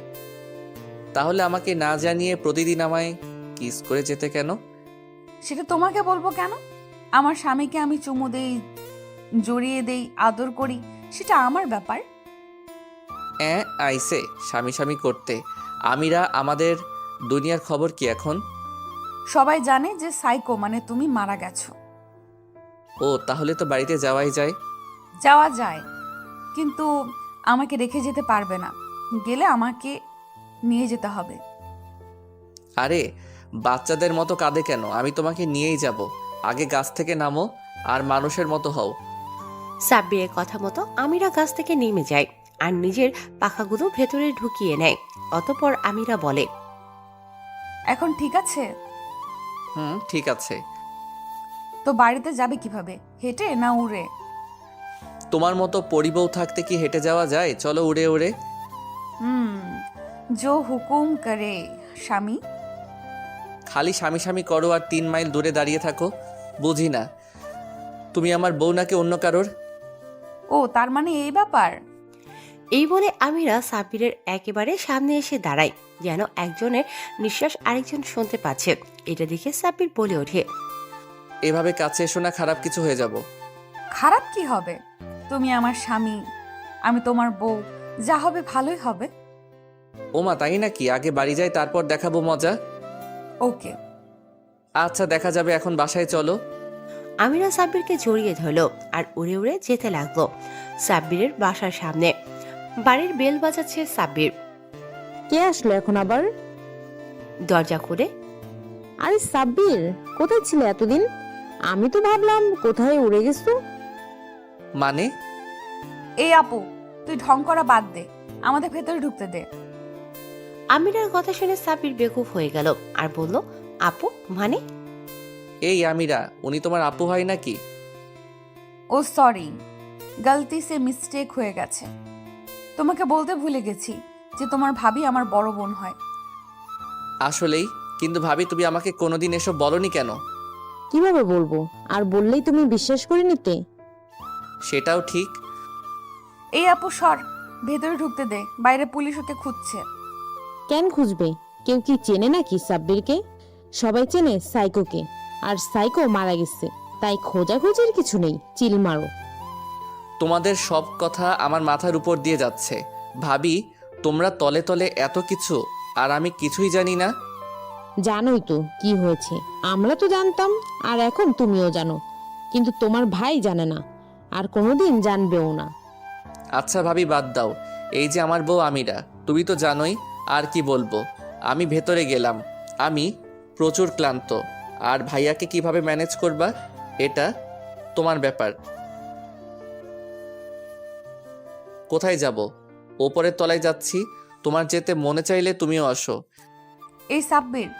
তাহলে আমাকে না জানিয়ে প্রতিদিন আমায় কিস করে যেতে কেন? সেটা তোমাকে বলবো কেন? আমার স্বামীকে আমি চুমু দেই, জড়িয়ে দেই, আদর করি, সেটা আমার ব্যাপার। আইসে স্বামী স্বামী করতে। আমিরা, আমাদের দুনিয়ার খবর কি এখন? সবাই জানে যে সাইকো মানে তুমি মারা গেছো। ও, তাহলে তো বাড়িতে যাওয়াই যায়। যাওয়া যায়, কিন্তু আমাকে রেখে যেতে পারবে না, গেলে আমাকে নিয়ে যেতে হবে। আরে বাচ্চাদের মতো কাঁদে কেন? আমি তোমাকে নিয়েই যাব। আগে গাছ থেকে নামো আর মানুষের মতো হও। সাব্বিরের কথা মতো আমিরা গাছ থেকে নেমে যায় আর নিজের পাখাগুলো ভেতরে ঢুকিয়ে নেয়। অতঃপর আমিরা বলে, এখন ঠিক আছে? ঠিক আছে। তো বাড়িতে যাবে কিভাবে, হেঁটে না উড়ে? তোমার মতো পরিবউ থাকতে কি হেঁটে যাওয়া যায়? চলো উড়ে উড়ে। জো হুকুম করে স্বামী। খালি স্বামী স্বামী করো আর 3 মাইল দূরে দাঁড়িয়ে থাকো। বুঝি না, তুমি আমার বউ নাকি অন্য কারোর? ও, তার মানে এই ব্যাপার। এই বলে আমিরা সাব্বিরের একেবারে সামনে এসে দাঁড়ায়, যেন একজনের নিঃশ্বাস আরেকজন শুনতে পাচ্ছে। এটা দেখে সাব্বির বলে ওঠে, এভাবে কাছে এসো না, খারাপ কিছু হয়ে যাব। খারাপ কি হবে? তুমি আমার স্বামী, আমি তোমার বউ, যা হবে ভালোই হবে। ওমা, তাই নাকি? আগে বাড়ি যাই, তারপর দেখাবো মজা। ওকে। আচ্ছা দেখা যাবে, এখন বাসায় চলো। আমিরা সাব্বিরকে জড়িয়ে ধরল আর উড়ে উড়ে যেতে লাগলো সাব্বিরের বাসার সামনে। বাড়ির বেল বাজাচ্ছে সাব্বির। কে আসলো এখন আবার? দরজা খুলে, আরে সাব্বির, কোথায় ছিলে এতদিন? আমি তো ভাবলাম কোথায় উড়ে গেছো। মানে? এই আপু, তুই ঢং করা বাদ দে, আমাদের ভেতরে ঢুকতে দে। আমিরার কথা শুনে সাব্বির বেকুব হয়ে গেল আর বলল, আপু মানে? এই আমিরা, উনি তোমার আপু হয় নাকি? ও সরি, গলতি সে মিস্টেক হয়ে গেছে। তোমাকে বলতে ভুলে গেছি যে তোমার ভাবি আমার বড় বোন হয়। আসলেই? কিন্তু ভাবি তুমি আমাকে কোনোদিন এসব বলনি কেন? কিভাবে বলবো? আর বললেই তুমি বিশ্বাস করে নিতে? সেটাও ঠিক। এই আপু সর, ভেতরে ঢুকতে দে, বাইরে পুলিশ ওকে খুঁজছে। কেন খুঁজবে? কেউ কি চেনে নাকি সাব্বিরকে? সবাই চেনে সাইকোকে, আর সাইকো মারা গেছে, তাই খোঁজাখুঁজির কিছু নেই, চিল মারো। তোমাদের সব কথা আমার মাথার উপর দিয়ে যাচ্ছে। ভাবি তোমরা তলে তলে এত কিছু, আর আমি কিছুই জানি না। জানোই তো কি হয়েছে, আমরা তো জানতাম, আর এখন তুমিও জানো, কিন্তু তোমার ভাই জানে না, আর কোনোদিন জানবেও না। আচ্ছা ভাবি বাদ দাও, এই যে আমার বউ আমিরা, তুমি তো জানোই, আর কি বলবো। আমি ভেতরে গেলাম, আমি প্রচুর ক্লান্ত, আর ভাইয়াকে কিভাবে ম্যানেজ করবা এটা তোমার ব্যাপার। কোথায় যাব? ওপরের তলায় যাচ্ছি, তোমার যেতে মনে চাইলে তুমিও আসো। এই সাব্বির,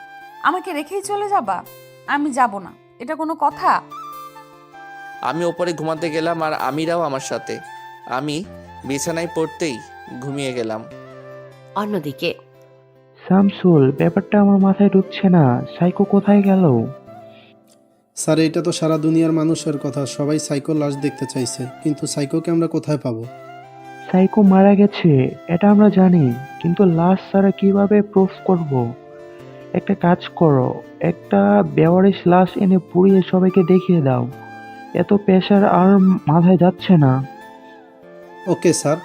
আমাকে রেখেই চলে যাবা? আমি যাব না, এটা কোনো কথা? আমি ওপরে ঘুমাতে গেলাম আর আমিরাও আমার সাথে। আমি বিছানায় পড়তেই ঘুমিয়ে গেলাম। অন্যদিকে শামসুল, ব্যাপারটা আমার মাথায় ঢুকছে না, সাইকো কোথায় গেল? স্যার এটা তো সারা দুনিয়ার মানুষের কথা, সবাই সাইকো লাশ দেখতে চাইছে, কিন্তু সাইকোকে আমরা কোথায় পাবো? সাইকো মারা গেছে এটা আমরা জানি, কিন্তু লাশ ছাড়া কিভাবে প্রুফ করব? একটা কাজ করো, একটা বেওয়ারিশ লাশ এনে পুড়িয়ে সবাইকে দেখিয়ে দাও। এত প্রেশার আর মাথায় যাচ্ছে না। Okay sir.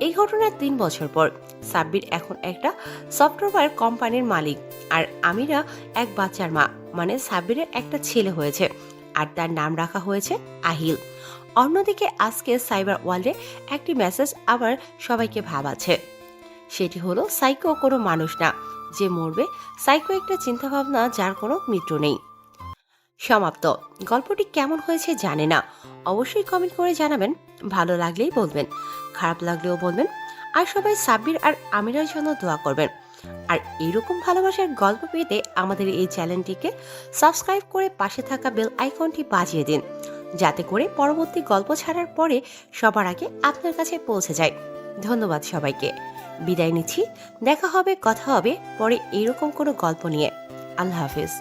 এই ঘটনার 3 বছর পর সাব্বির এখন একটা সফটওয়্যার কোম্পানির মালিক, আর আমিরা এক বাচ্চার মা, মানে সাব্বিরের একটা ছেলে হয়েছে, আর তার নাম রাখা হয়েছে আহিল। অন্যদিকে আজকে সাইবার ওয়ার্ল্ডে একটি মেসেজ আবার সবাইকে ভাবাচ্ছে। সেটি হলো সাইকো কোনো মানুষ না যে মরবে, সাইকো একটা চিন্তাভাবনা যার কোনো মৃত্যু নেই। সমাপ্ত। গল্পটি কেমন হয়েছে জানে না, অবশ্যই কমেন্ট করে জানাবেন। ভালো লাগলেই বলবেন, খারাপ লাগলেও বলবেন, আর সবাই সাব্বির আর আমিরার জন্য দোয়া করবেন। আর এরকম ভালোবাসার গল্প পেতে আমাদের এই চ্যানেলটিকে সাবস্ক্রাইব করে পাশে থাকা বেল আইকনটি বাজিয়ে দিন, যাতে করে পরবর্তী গল্প ছাড়ার পরে সবার আগে আপনার কাছে পৌঁছে যায়। ধন্যবাদ সবাইকে, বিদায় নিচ্ছি। দেখা হবে, কথা হবে পরে এরকম কোনো গল্প নিয়ে। আল্লাহ হাফিজ।